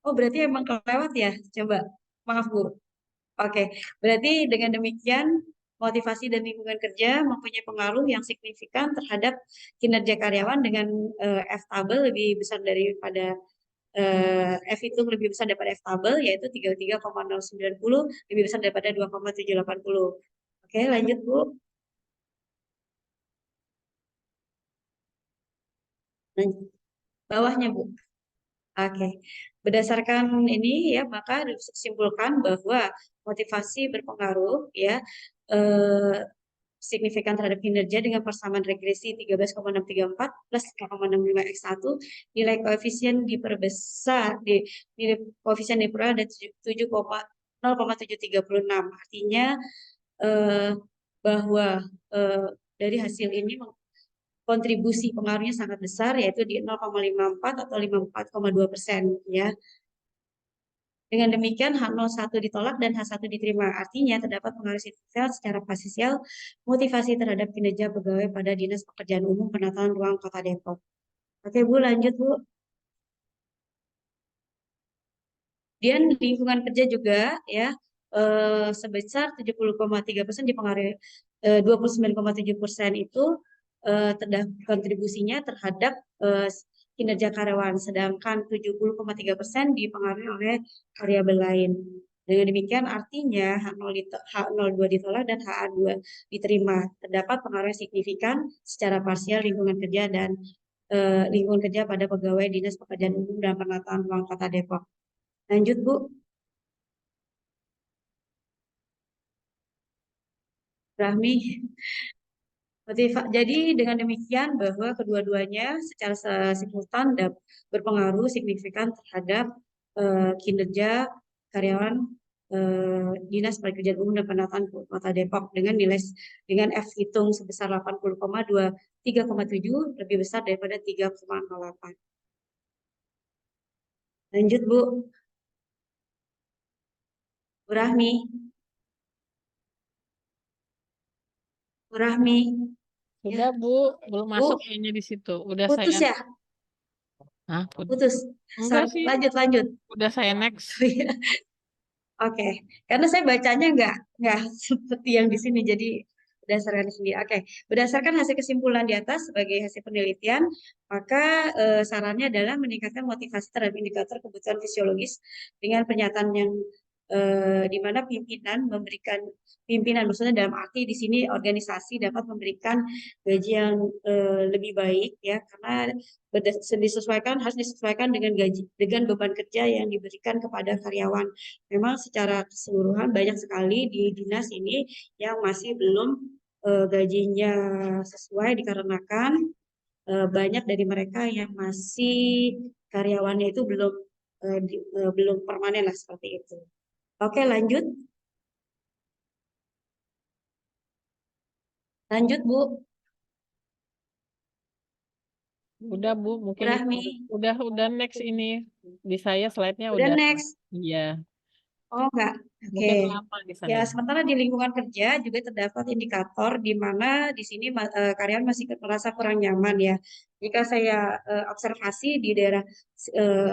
berarti emang kelewat ya? Coba. Maaf Bu. Oke, berarti dengan demikian motivasi dan lingkungan kerja mempunyai pengaruh yang signifikan terhadap kinerja karyawan dengan F tabel lebih besar daripada F itu lebih besar daripada F tabel yaitu 33,090 lebih besar daripada 2,780. Oke, lanjut Bu. Lanjut. Bawahnya Bu. Oke, berdasarkan ini ya maka disimpulkan bahwa motivasi berpengaruh ya signifikan terhadap kinerja dengan persamaan regresi 13,634 plus 0,65x1 nilai koefisien diperbesar nilai koefisien diperoleh ada 0,736 artinya bahwa dari hasil ini kontribusi pengaruhnya sangat besar yaitu di 0,54 atau 54,2% ya. Dengan demikian H01 ditolak dan H1 diterima. Artinya terdapat pengaruh signifikan secara parsial motivasi terhadap kinerja pegawai pada Dinas Pekerjaan Umum Penataan Ruang Kota Depok. Oke Bu, lanjut Bu. Dan lingkungan kerja juga ya sebesar 70,3% dipengaruhi 29,7% itu terdapat kontribusinya terhadap kinerja karyawan, sedangkan 70,3% dipengaruhi oleh variabel lain. Dengan demikian artinya H02 ditolak dan HA2 diterima. Terdapat pengaruh signifikan secara parsial lingkungan kerja dan lingkungan kerja pada pegawai Dinas Pekerjaan Umum dan Penataan Ruang Kota Depok. Lanjut Bu. Rahmi. Jadi dengan demikian bahwa kedua-duanya secara simultan berpengaruh signifikan terhadap kinerja karyawan Dinas Pekerjaan Umum dan Penataan Kota Depok dengan F hitung sebesar 3,7 lebih besar daripada 3,08. Lanjut Bu. Bu Rahmi. Bu Rahmi. Sudah Bu, belum Bu, masuk kayaknya di situ. Udah putus saya, ya? Hah, Putus. enggak sih, Lanjut. udah saya next. Oke, karena saya bacanya nggak seperti yang di sini, jadi berdasarkan sendiri. Oke, berdasarkan hasil kesimpulan di atas sebagai hasil penelitian, maka sarannya adalah meningkatkan motivasi terhadap indikator kebutuhan fisiologis dengan pernyataan yang di mana pimpinan maksudnya dalam arti di sini organisasi dapat memberikan gaji yang lebih baik ya, karena harus disesuaikan dengan beban kerja yang diberikan kepada karyawan. Memang secara keseluruhan banyak sekali di dinas ini yang masih belum gajinya sesuai dikarenakan banyak dari mereka yang masih karyawannya itu belum permanen lah seperti itu. Oke, lanjut. Lanjut, Bu. Udah Bu, mungkin Rahmi. udah next ini. Di saya slide-nya Udah udah. next. Iya. Oh, enggak. Mungkin Oke. lama di sana. Ya, sementara di lingkungan kerja juga terdapat indikator di mana di sini karyawan masih merasa kurang nyaman ya. Jika saya observasi di daerah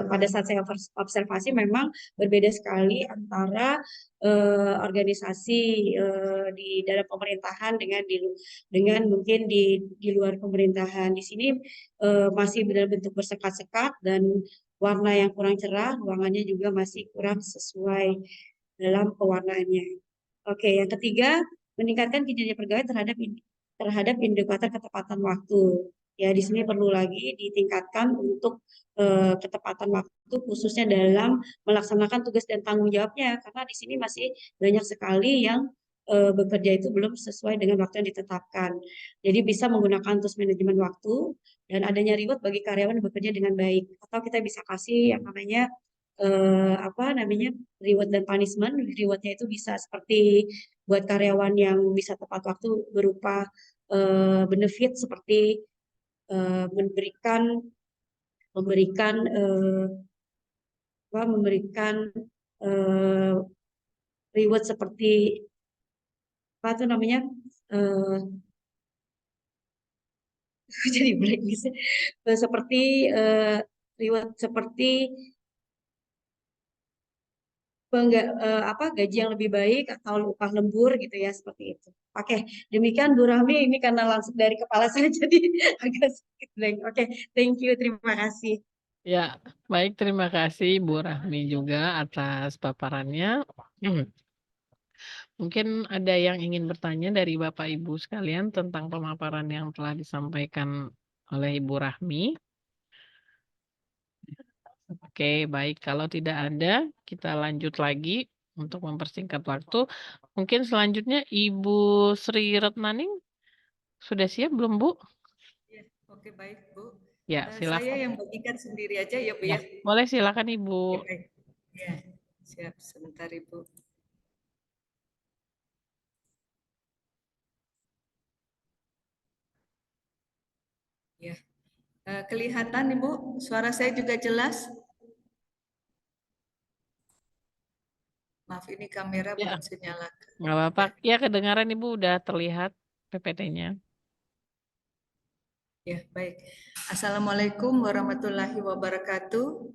pada saat saya observasi memang berbeda sekali antara organisasi di dalam pemerintahan dengan mungkin di luar pemerintahan. Di sini masih bentuk bersekat-sekat dan warna yang kurang cerah, ruangannya juga masih kurang sesuai dalam pewarnaannya. Oke, yang ketiga, meningkatkan kinerja pegawai terhadap indikator ketepatan waktu. Ya, di sini perlu lagi ditingkatkan untuk ketepatan waktu khususnya dalam melaksanakan tugas dan tanggung jawabnya, karena di sini masih banyak sekali yang bekerja itu belum sesuai dengan waktu yang ditetapkan. Jadi bisa menggunakan tools manajemen waktu dan adanya reward bagi karyawan yang bekerja dengan baik. Atau kita bisa kasih yang namanya reward dan punishment. Rewardnya itu bisa seperti buat karyawan yang bisa tepat waktu berupa benefit seperti memberikan reward seperti apa itu namanya jadi blacklist seperti reward seperti gaji yang lebih baik atau upah lembur gitu ya, seperti itu. Oke, demikian Bu Rahmi, ini karena langsung dari kepala saya jadi agak sedikit blank. Oke, thank you, terima kasih. Ya, baik, terima kasih Bu Rahmi juga atas paparannya. Mungkin ada yang ingin bertanya dari Bapak Ibu sekalian tentang pemaparan yang telah disampaikan oleh Ibu Rahmi. Oke, baik. Kalau tidak ada, kita lanjut lagi untuk mempersingkat waktu. Mungkin selanjutnya Ibu Sri Retnaning sudah siap belum, Bu? Ya, oke, baik Bu. Ya, Saya silakan. yang bagikan sendiri aja ya Bu ya. Boleh, silakan Ibu. Oke, baik. Ya, siap sebentar Ibu. Ya, kelihatan Ibu, suara saya juga jelas? Maaf, ini kamera Ya. belum saya nyalakan. Nggak apa-apa. Ya, kedengaran Ibu udah terlihat PPT-nya. Ya, baik. Assalamualaikum warahmatullahi wabarakatuh.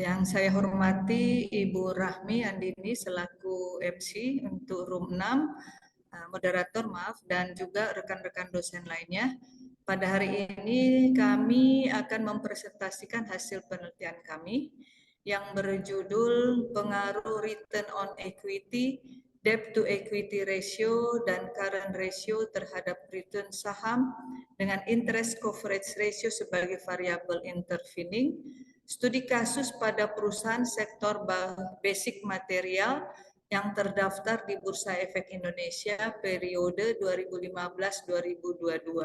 Yang saya hormati Ibu Rahmi Andini selaku MC untuk room 6, moderator maaf, dan juga rekan-rekan dosen lainnya. Pada hari ini kami akan mempresentasikan hasil penelitian kami yang berjudul pengaruh return on equity, debt to equity ratio, dan current ratio terhadap return saham dengan interest coverage ratio sebagai variabel intervening, studi kasus pada perusahaan sektor basic material yang terdaftar di Bursa Efek Indonesia periode 2015-2022.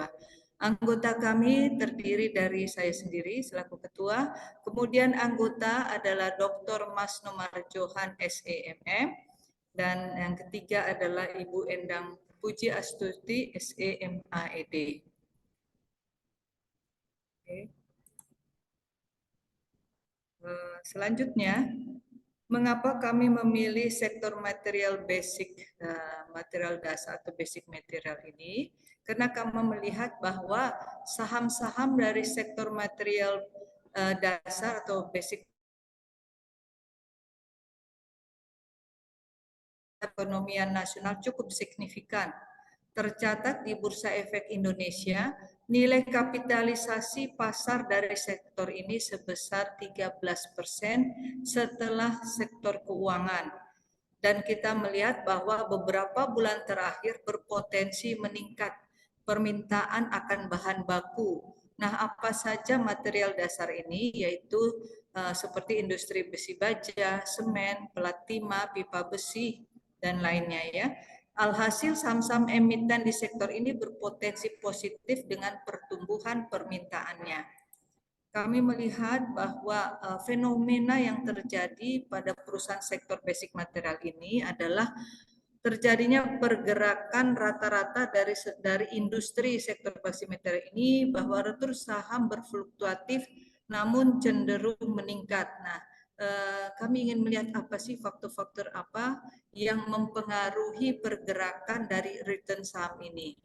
Anggota kami terdiri dari saya sendiri selaku ketua, kemudian anggota adalah Dr. Mas Nomarjohan SEMM, dan yang ketiga adalah Ibu Endang Puji Astuti SEMAED. Selanjutnya, mengapa kami memilih sektor material basic, material dasar atau basic material ini? Karena kami melihat bahwa saham-saham dari sektor material dasar atau basic perekonomian nasional cukup signifikan. Tercatat di Bursa Efek Indonesia, nilai kapitalisasi pasar dari sektor ini sebesar 13% setelah sektor keuangan. Dan kita melihat bahwa beberapa bulan terakhir berpotensi meningkat permintaan akan bahan baku. Nah, apa saja material dasar ini? Yaitu seperti industri besi baja, semen, pelat timah, pipa besi, dan lainnya ya. Alhasil saham-saham emiten di sektor ini berpotensi positif dengan pertumbuhan permintaannya. Kami melihat bahwa fenomena yang terjadi pada perusahaan sektor basic material ini adalah terjadinya pergerakan rata-rata dari industri sektor basic material ini, bahwa retur saham berfluktuatif namun cenderung meningkat. Nah, kami ingin melihat apa sih faktor-faktor apa yang mempengaruhi pergerakan dari return saham ini.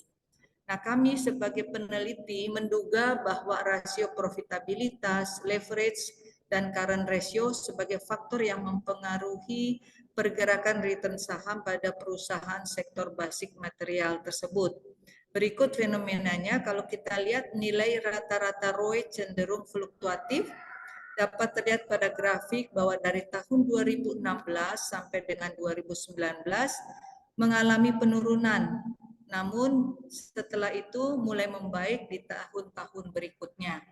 Nah, kami sebagai peneliti menduga bahwa rasio profitabilitas, leverage, dan current ratio sebagai faktor yang mempengaruhi pergerakan return saham pada perusahaan sektor basic material tersebut. Berikut fenomenanya, kalau kita lihat nilai rata-rata ROE cenderung fluktuatif, dapat terlihat pada grafik bahwa dari tahun 2016 sampai dengan 2019 mengalami penurunan. Namun setelah itu mulai membaik di tahun-tahun berikutnya.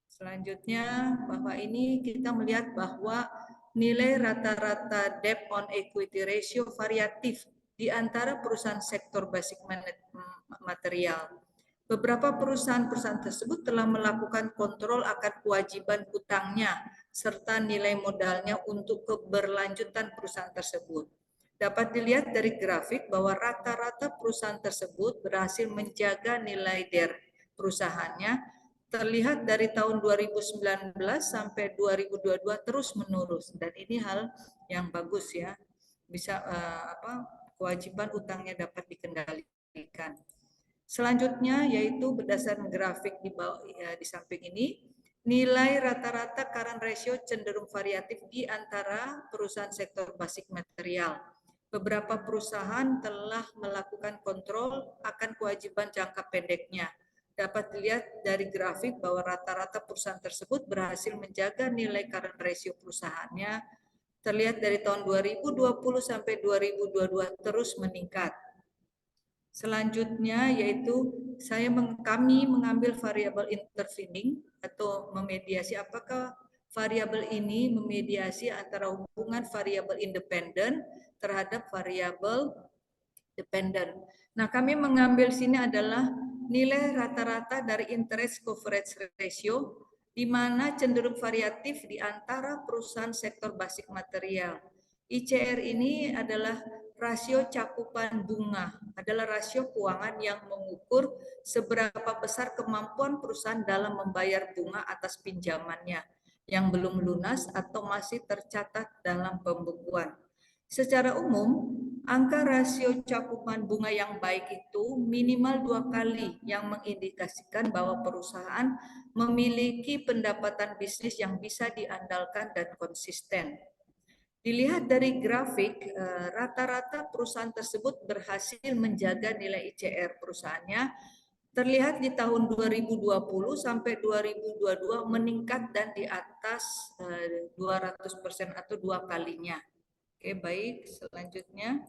Selanjutnya, bahwa ini kita melihat bahwa nilai rata-rata debt on equity ratio variatif di antara perusahaan sektor basic material. Beberapa perusahaan-perusahaan tersebut telah melakukan kontrol akan kewajiban hutangnya serta nilai modalnya untuk keberlanjutan perusahaan tersebut. Dapat dilihat dari grafik bahwa rata-rata perusahaan tersebut berhasil menjaga nilai DER perusahaannya. Terlihat dari tahun 2019 sampai 2022 terus menurun, dan ini hal yang bagus ya, bisa kewajiban utangnya dapat dikendalikan. Selanjutnya yaitu berdasarkan grafik di bawah di samping ini, nilai rata-rata current ratio cenderung variatif di antara perusahaan sektor basic material. Beberapa perusahaan telah melakukan kontrol akan kewajiban jangka pendeknya. Dapat dilihat dari grafik bahwa rata-rata perusahaan tersebut berhasil menjaga nilai current ratio perusahaannya. Terlihat dari tahun 2020 sampai 2022 terus meningkat. Selanjutnya yaitu kami mengambil variabel intervening atau memediasi. Apakah variabel ini memediasi antara hubungan variabel independen terhadap variabel dependent. Nah, kami mengambil sini adalah nilai rata-rata dari interest coverage ratio, di mana cenderung variatif di antara perusahaan sektor basic material. ICR ini adalah rasio cakupan bunga, adalah rasio keuangan yang mengukur seberapa besar kemampuan perusahaan dalam membayar bunga atas pinjamannya yang belum lunas atau masih tercatat dalam pembukuan. Secara umum, angka rasio cakupan bunga yang baik itu minimal 2 kali, yang mengindikasikan bahwa perusahaan memiliki pendapatan bisnis yang bisa diandalkan dan konsisten. Dilihat dari grafik, rata-rata perusahaan tersebut berhasil menjaga nilai ICR perusahaannya. Terlihat di tahun 2020 sampai 2022 meningkat dan di atas 200% atau 2 kalinya. Oke, baik. Selanjutnya.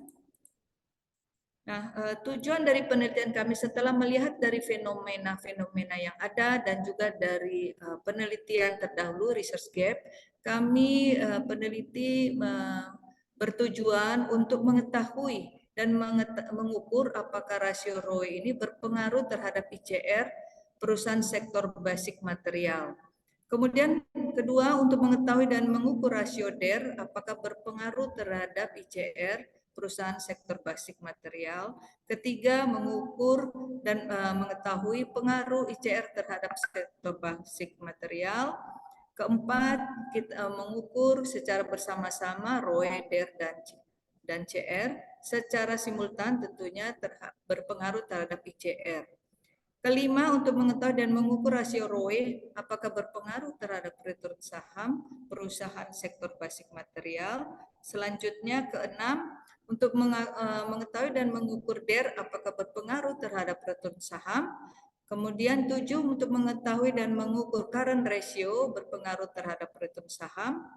Nah, tujuan dari penelitian kami setelah melihat dari fenomena-fenomena yang ada dan juga dari penelitian terdahulu, research gap, kami peneliti bertujuan untuk mengetahui dan mengukur apakah rasio ROE ini berpengaruh terhadap ICR perusahaan sektor basic material. Kemudian kedua, untuk mengetahui dan mengukur rasio DER apakah berpengaruh terhadap ICR perusahaan sektor basic material. Ketiga, mengukur dan mengetahui pengaruh ICR terhadap sektor basic material. Keempat, kita mengukur secara bersama-sama ROE, DER, dan CR secara simultan tentunya berpengaruh terhadap ICR. Kelima, untuk mengetahui dan mengukur rasio ROE apakah berpengaruh terhadap return saham perusahaan sektor basic material. Selanjutnya keenam, untuk mengetahui dan mengukur DER apakah berpengaruh terhadap return saham. Kemudian 7, untuk mengetahui dan mengukur current ratio berpengaruh terhadap return saham.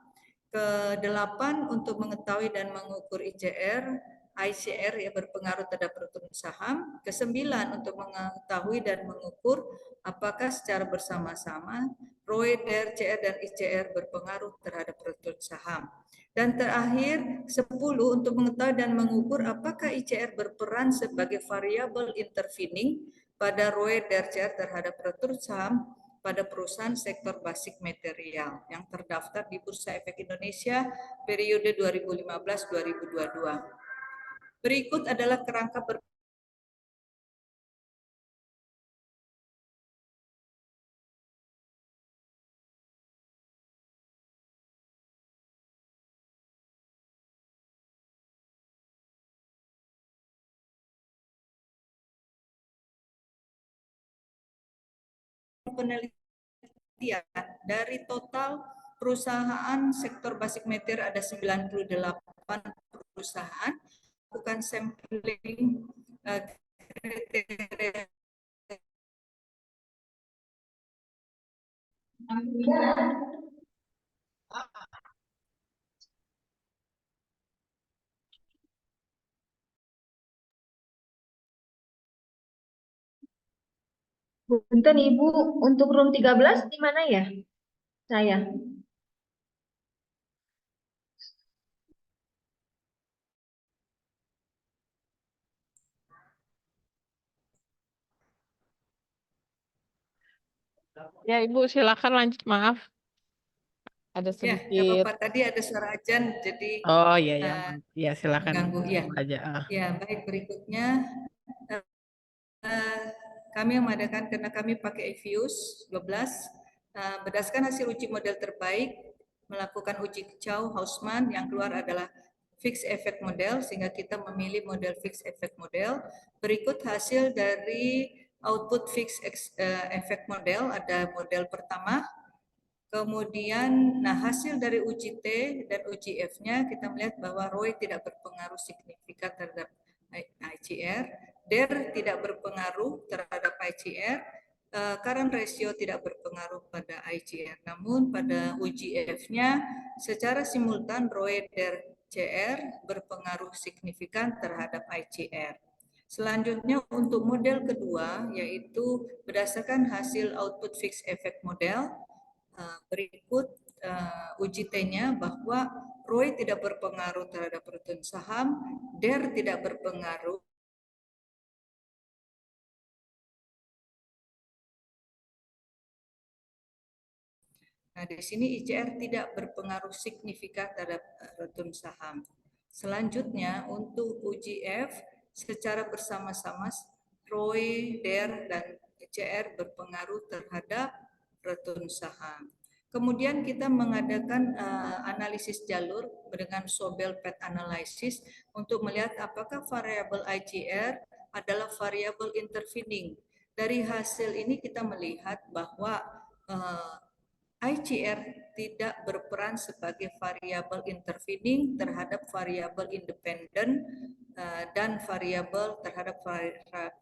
Ke-8, untuk mengetahui dan mengukur ICR ya berpengaruh terhadap return saham. Ke-9, untuk mengetahui dan mengukur apakah secara bersama-sama ROE, DER, CR, dan ICR berpengaruh terhadap return saham. Dan terakhir 10, untuk mengetahui dan mengukur apakah ICR berperan sebagai variabel intervening pada ROE, DER, CR terhadap return saham pada perusahaan sektor basic material yang terdaftar di Bursa Efek Indonesia periode 2015-2022. Berikut adalah kerangka penelitian dari total perusahaan sektor basic material ada 98 perusahaan, bukan sampling kriteria. Punten Ibu, untuk room 13 di mana ya? Saya. Ya Ibu silakan lanjut, maaf. Ada Ya, sedikit. Bapak tadi ada suara ajan, jadi Oh iya ya, ya silakan mengganggu. Ya, aja. ya baik, berikutnya kami mengadakan karena kami pakai EVIUS 12 berdasarkan hasil uji model terbaik melakukan uji kicau Hausmann yang keluar adalah fixed effect model sehingga kita memilih model fixed effect model. Berikut hasil dari output fixed effect model, ada model pertama. Kemudian, hasil dari uji T dan uji F-nya kita melihat bahwa ROE tidak berpengaruh signifikan terhadap ICR, DER tidak berpengaruh terhadap ICR, current ratio tidak berpengaruh pada ICR. Namun pada uji F-nya secara simultan ROE, DER, CR berpengaruh signifikan terhadap ICR. Selanjutnya untuk model kedua yaitu berdasarkan hasil output fixed effect model. Berikut uji T-nya bahwa ROE tidak berpengaruh terhadap return saham, DER tidak berpengaruh. Nah, di sini ICR tidak berpengaruh signifikan terhadap return saham. Selanjutnya untuk uji F secara bersama-sama ROE, DER, dan ICR berpengaruh terhadap return saham. Kemudian kita mengadakan analisis jalur dengan Sobel Path Analysis untuk melihat apakah variabel ICR adalah variabel intervening. Dari hasil ini kita melihat bahwa ICR tidak berperan sebagai variabel intervening terhadap variabel independen dan variabel terhadap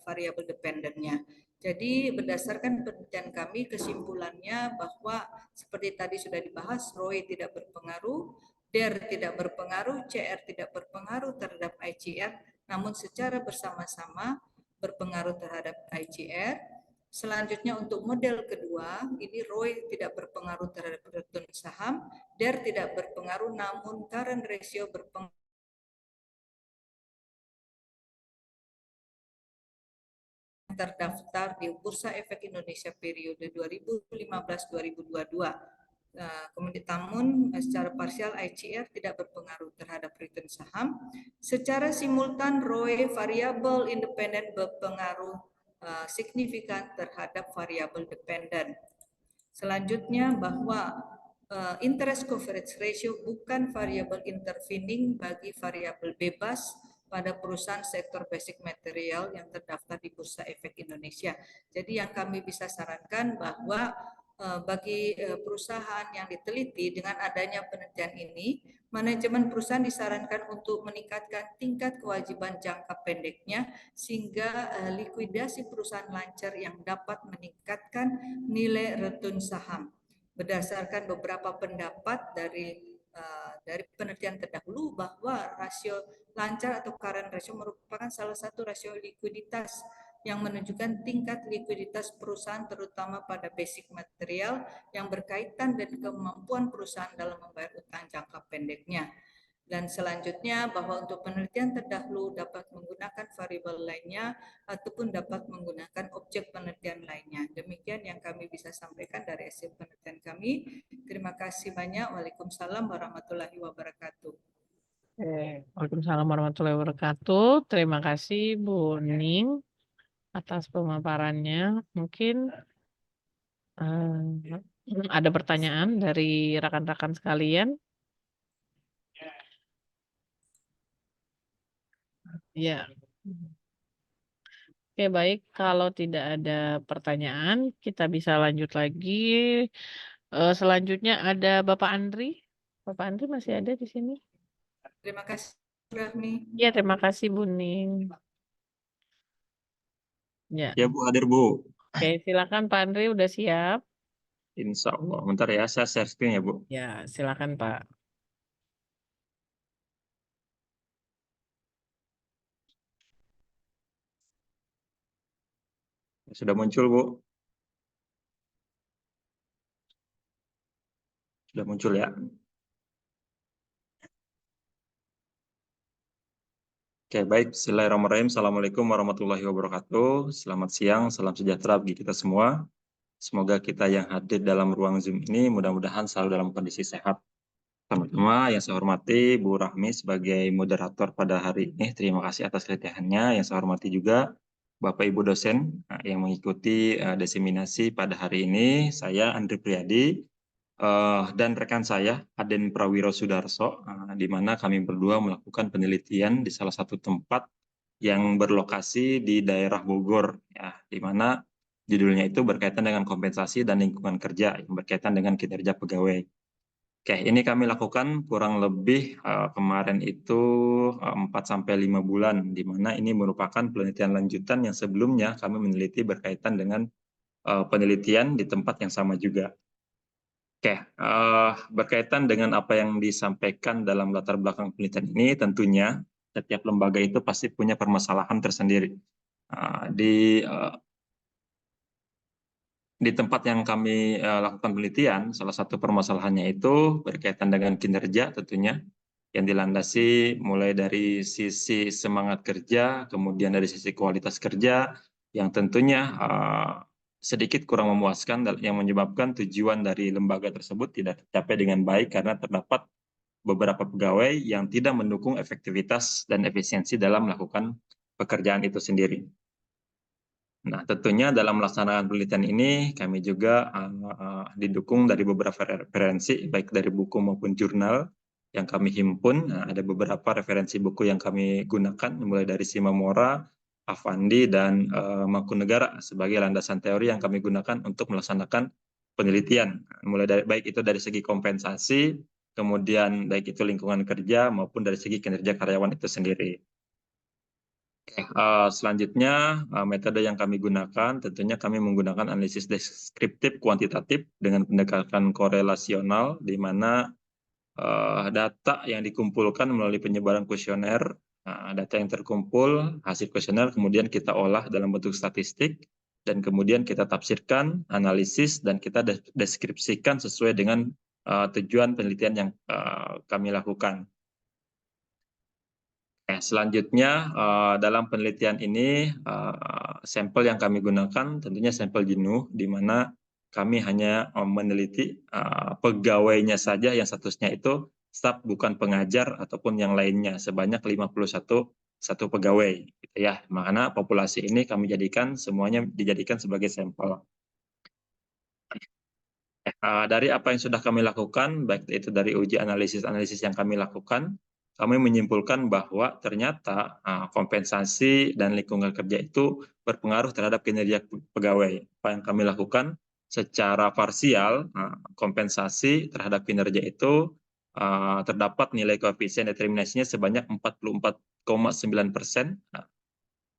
variabel dependennya. Jadi berdasarkan penelitian kami kesimpulannya bahwa seperti tadi sudah dibahas, ROE tidak berpengaruh, DER tidak berpengaruh, CR tidak berpengaruh terhadap ICR, namun secara bersama-sama berpengaruh terhadap ICR. Selanjutnya untuk model kedua, ini ROE tidak berpengaruh terhadap return saham, DER tidak berpengaruh namun current ratio berpengaruh terdaftar di Bursa Efek Indonesia periode 2015-2022. Namun secara parsial ICR tidak berpengaruh terhadap return saham. Secara simultan ROE variabel independen berpengaruh signifikan terhadap variabel dependen. Selanjutnya bahwa interest coverage ratio bukan variabel intervening bagi variabel bebas pada perusahaan sektor basic material yang terdaftar di Bursa Efek Indonesia. Jadi yang kami bisa sarankan bahwa bagi perusahaan yang diteliti dengan adanya penelitian ini, manajemen perusahaan disarankan untuk meningkatkan tingkat kewajiban jangka pendeknya sehingga likuidasi perusahaan lancar yang dapat meningkatkan nilai return saham. Berdasarkan beberapa pendapat dari penelitian terdahulu bahwa rasio lancar atau current ratio merupakan salah satu rasio likuiditas yang menunjukkan tingkat likuiditas perusahaan terutama pada basic material yang berkaitan dengan kemampuan perusahaan dalam membayar utang jangka pendeknya. Dan selanjutnya bahwa untuk penelitian terdahulu dapat menggunakan variabel lainnya ataupun dapat menggunakan objek penelitian lainnya. Demikian yang kami bisa sampaikan dari hasil penelitian kami. Terima kasih banyak. Waalaikumsalam warahmatullahi wabarakatuh. Waalaikumsalam warahmatullahi wabarakatuh. Terima kasih Bu Ning atas pemaparannya. Mungkin ada pertanyaan dari rekan-rekan sekalian. Ya. Oke, baik. Kalau tidak ada pertanyaan, kita bisa lanjut lagi. Selanjutnya ada Bapak Andri. Bapak Andri masih ada di sini? Terima kasih, Rahmi. Ya, terima kasih Bu Ning. Ya. Ya Bu, hadir Bu. Oke, silakan Pak Andri, udah siap? Insya Allah. Bentar ya, saya share screen ya Bu. Ya, silakan Pak. Sudah muncul Bu. Sudah muncul ya. Oke, baik. Bismillahirrahmanirrahim. Assalamualaikum warahmatullahi wabarakatuh. Selamat siang, salam sejahtera bagi kita semua. Semoga kita yang hadir dalam ruang Zoom ini mudah-mudahan selalu dalam kondisi sehat. Pertama-tama yang saya hormati Bu Rahmi sebagai moderator pada hari ini. Terima kasih atas keletihannya. Yang saya hormati juga Bapak Ibu dosen yang mengikuti diseminasi pada hari ini. Saya Andri Priadi dan rekan saya Aden Prawiro Sudarso, di mana kami berdua melakukan penelitian di salah satu tempat yang berlokasi di daerah Bogor, ya, di mana judulnya itu berkaitan dengan kompensasi dan lingkungan kerja yang berkaitan dengan kinerja pegawai. Oke, ini kami lakukan kurang lebih kemarin itu 4-5 bulan, di mana ini merupakan penelitian lanjutan yang sebelumnya kami meneliti berkaitan dengan penelitian di tempat yang sama juga. Oke, berkaitan dengan apa yang disampaikan dalam latar belakang penelitian ini, tentunya setiap lembaga itu pasti punya permasalahan tersendiri. Di tempat yang kami lakukan penelitian, salah satu permasalahannya itu berkaitan dengan kinerja tentunya, yang dilandasi mulai dari sisi semangat kerja, kemudian dari sisi kualitas kerja, yang tentunya sedikit kurang memuaskan, yang menyebabkan tujuan dari lembaga tersebut tidak tercapai dengan baik karena terdapat beberapa pegawai yang tidak mendukung efektivitas dan efisiensi dalam melakukan pekerjaan itu sendiri. Nah, tentunya dalam melaksanakan penelitian ini kami juga didukung dari beberapa referensi, baik dari buku maupun jurnal yang kami himpun. Nah, ada beberapa referensi buku yang kami gunakan, mulai dari Simamora, Avandi, dan Mangkunegara sebagai landasan teori yang kami gunakan untuk melaksanakan penelitian. Mulai dari baik itu dari segi kompensasi, kemudian baik itu lingkungan kerja maupun dari segi kinerja karyawan itu sendiri. Selanjutnya metode yang kami gunakan tentunya kami menggunakan analisis deskriptif kuantitatif dengan pendekatan korelasional, di mana data yang dikumpulkan melalui penyebaran kuesioner, data yang terkumpul hasil kuesioner kemudian kita olah dalam bentuk statistik dan kemudian kita tafsirkan, analisis, dan kita deskripsikan sesuai dengan tujuan penelitian yang kami lakukan. Selanjutnya dalam penelitian ini sampel yang kami gunakan tentunya sampel jenuh, di mana kami hanya meneliti pegawainya saja yang statusnya itu staf bukan pengajar ataupun yang lainnya sebanyak 51 pegawai gitu ya. Makanya populasi ini kami jadikan semuanya dijadikan sebagai sampel. Dari apa yang sudah kami lakukan, baik itu dari uji analisis yang kami lakukan, kami menyimpulkan bahwa ternyata kompensasi dan lingkungan kerja itu berpengaruh terhadap kinerja pegawai. Apa yang kami lakukan secara parsial, kompensasi terhadap kinerja itu terdapat nilai koefisien determinasinya sebanyak 44,9%,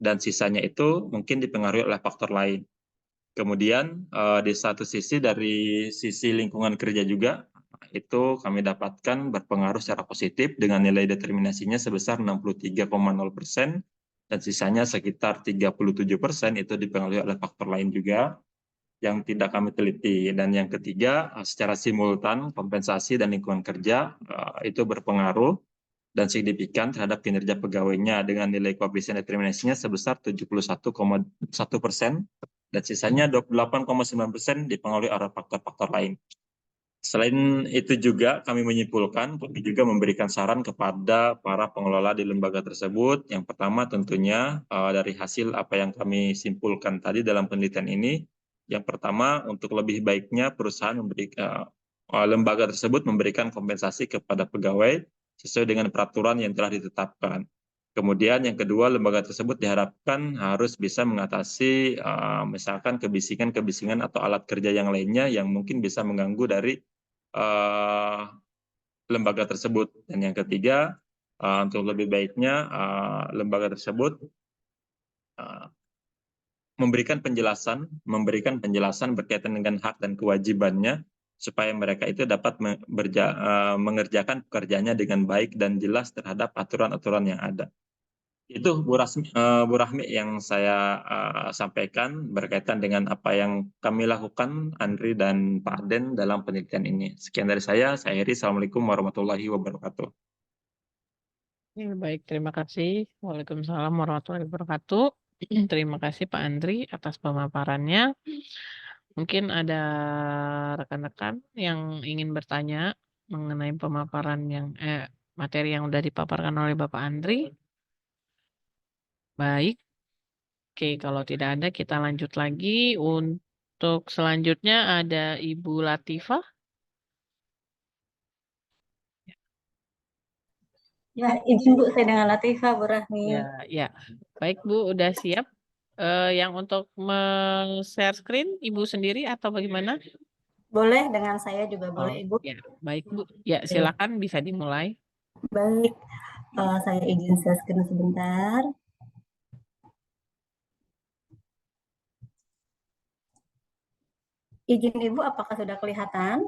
dan sisanya itu mungkin dipengaruhi oleh faktor lain. Kemudian di satu sisi dari sisi lingkungan kerja juga itu kami dapatkan berpengaruh secara positif dengan nilai determinasinya sebesar 63,0%, dan sisanya sekitar 37% itu dipengaruhi oleh faktor lain juga yang tidak kami teliti. Dan yang ketiga, secara simultan kompensasi dan lingkungan kerja itu berpengaruh dan signifikan terhadap kinerja pegawainya dengan nilai koefisien determinasinya sebesar 71,1%, dan sisanya 28,9% dipengaruhi oleh faktor-faktor lain. Selain itu juga kami menyimpulkan, kami juga memberikan saran kepada para pengelola di lembaga tersebut. Yang pertama tentunya dari hasil apa yang kami simpulkan tadi dalam penelitian ini, yang pertama untuk lebih baiknya perusahaan lembaga tersebut memberikan kompensasi kepada pegawai sesuai dengan peraturan yang telah ditetapkan. Kemudian yang kedua, lembaga tersebut diharapkan harus bisa mengatasi misalkan kebisingan-kebisingan atau alat kerja yang lainnya yang mungkin bisa mengganggu dari lembaga tersebut. Dan yang ketiga, untuk lebih baiknya lembaga tersebut memberikan penjelasan berkaitan dengan hak dan kewajibannya supaya mereka itu dapat mengerjakan pekerjaannya dengan baik dan jelas terhadap aturan-aturan yang ada. Itu Bu Rahmi yang saya sampaikan berkaitan dengan apa yang kami lakukan, Andri dan Pak Aden dalam penelitian ini. Sekian dari saya Heri. Assalamualaikum warahmatullahi wabarakatuh. Baik, terima kasih. Waalaikumsalam warahmatullahi wabarakatuh. Terima kasih Pak Andri atas pemaparannya. Mungkin ada rekan-rekan yang ingin bertanya mengenai pemaparan materi yang sudah dipaparkan oleh Bapak Andri. Baik. Oke, kalau tidak ada kita lanjut lagi. Untuk selanjutnya ada Ibu Latifah. Ya, izin Bu, saya dengan Latifah, Bu Rahmi. Ya. Baik Bu, udah siap? Yang untuk share screen Ibu sendiri atau bagaimana? Boleh, dengan saya juga boleh, Ibu. Ya, baik Bu. Ya, silakan bisa dimulai. Baik, saya izin share screen sebentar. Izin Ibu, apakah sudah kelihatan?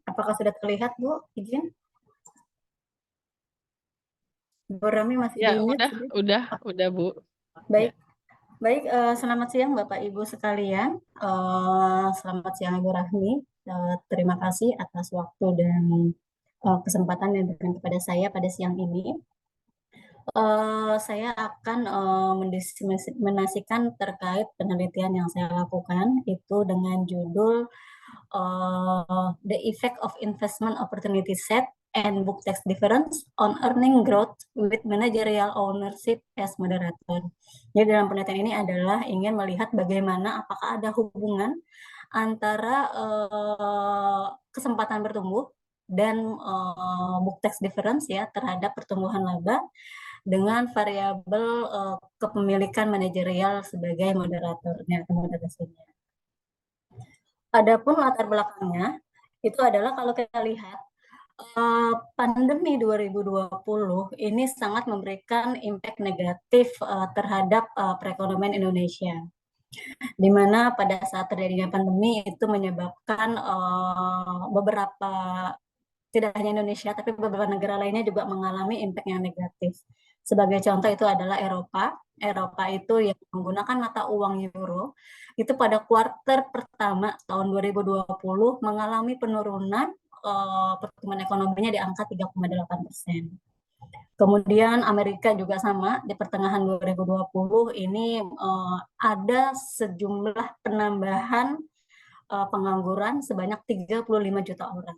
Apakah sudah terlihat, Bu? Izin. Bu Rami masih Ya, di mute? udah Bu. Baik. Baik, selamat siang Bapak Ibu sekalian. Selamat siang Ibu Rahmi. Terima kasih atas waktu dan kesempatan yang diberikan kepada saya pada siang ini. Saya akan mendiskriminasikan terkait penelitian yang saya lakukan itu dengan judul The Effect of Investment Opportunity Set and Book Tax Difference on Earning Growth with Managerial Ownership as Moderator. Jadi dalam penelitian ini adalah ingin melihat bagaimana apakah ada hubungan antara kesempatan bertumbuh dan book tax difference ya terhadap pertumbuhan laba dengan variabel kepemilikan manajerial sebagai moderatornya atau moderasinya. Adapun latar belakangnya itu adalah kalau kita lihat pandemi 2020 ini sangat memberikan impact negatif terhadap perekonomian Indonesia, di mana pada saat terjadinya pandemi itu menyebabkan beberapa, tidak hanya Indonesia tapi beberapa negara lainnya juga mengalami impact yang negatif. Sebagai contoh itu adalah Eropa. Eropa itu yang menggunakan mata uang euro itu pada kuartal pertama tahun 2020 mengalami penurunan pertumbuhan ekonominya di angka 3,8%. Kemudian Amerika juga sama, di pertengahan 2020 ini ada sejumlah penambahan pengangguran sebanyak 35 juta orang.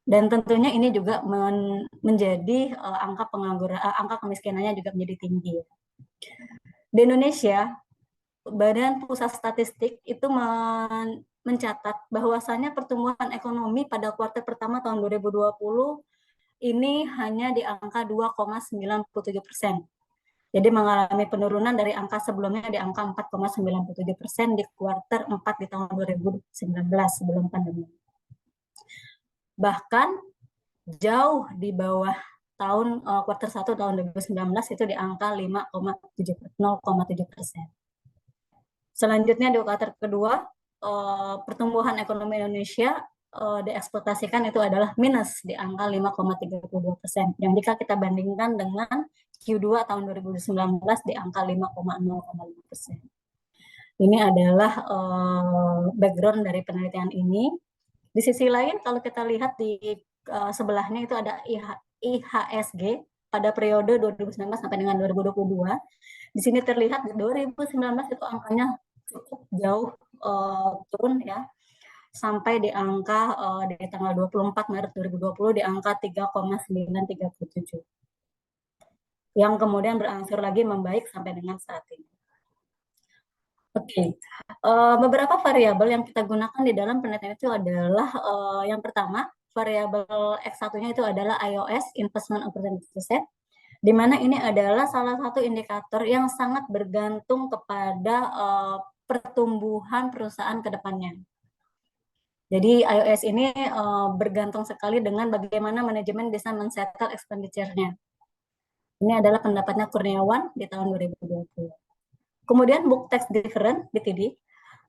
Dan tentunya ini juga menjadi angka pengangguran, angka kemiskinannya juga menjadi tinggi. Di Indonesia, Badan Pusat Statistik itu mencatat bahwasannya pertumbuhan ekonomi pada kuartal pertama tahun 2020 ini hanya di angka 2,97%. Jadi mengalami penurunan dari angka sebelumnya di angka 4,97% di kuartal 4 di tahun 2019 sebelum pandemi. Bahkan jauh di bawah kuartal 1 tahun 2019 itu di angka 0,7%. Selanjutnya di kuartal kedua, pertumbuhan ekonomi Indonesia diekspektasikan itu adalah minus di angka 5,32%. Yang jika kita bandingkan dengan Q2 tahun 2019 di angka 5,05%. Ini adalah background dari penelitian ini. Di sisi lain, kalau kita lihat di sebelahnya itu ada IHSG pada periode 2019 sampai dengan 2022. Di sini terlihat di 2019 itu angkanya cukup jauh turun ya, sampai di angka di tanggal 24 Maret 2020 di angka 3,937. Yang kemudian berangsur lagi membaik sampai dengan saat ini. Oke, beberapa variabel yang kita gunakan di dalam penelitian itu adalah yang pertama, variabel X1-nya itu adalah iOS, Investment Opportunity Set, di mana ini adalah salah satu indikator yang sangat bergantung kepada pertumbuhan perusahaan ke depannya. Jadi iOS ini bergantung sekali dengan bagaimana manajemen bisa men-settle expenditure-nya. Ini adalah pendapatnya Kurniawan di tahun 2020. Kemudian book tax difference BTD,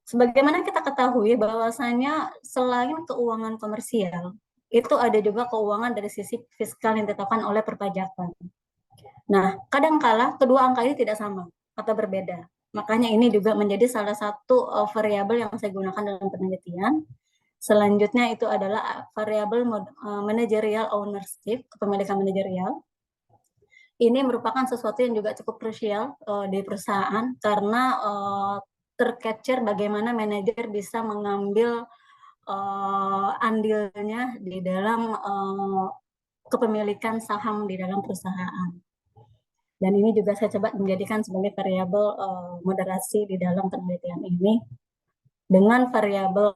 sebagaimana kita ketahui bahwasanya selain keuangan komersial, itu ada juga keuangan dari sisi fiskal yang ditetapkan oleh perpajakan. Nah, kadangkala kedua angka ini tidak sama atau berbeda. Makanya ini juga menjadi salah satu variabel yang saya gunakan dalam penelitian. Selanjutnya itu adalah variabel managerial ownership, kepemilikan manajerial. Ini merupakan sesuatu yang juga cukup krusial di perusahaan karena tercapture bagaimana manajer bisa mengambil andilnya di dalam kepemilikan saham di dalam perusahaan. Dan ini juga saya coba menjadikan sebagai variabel moderasi di dalam penelitian ini. Dengan variabel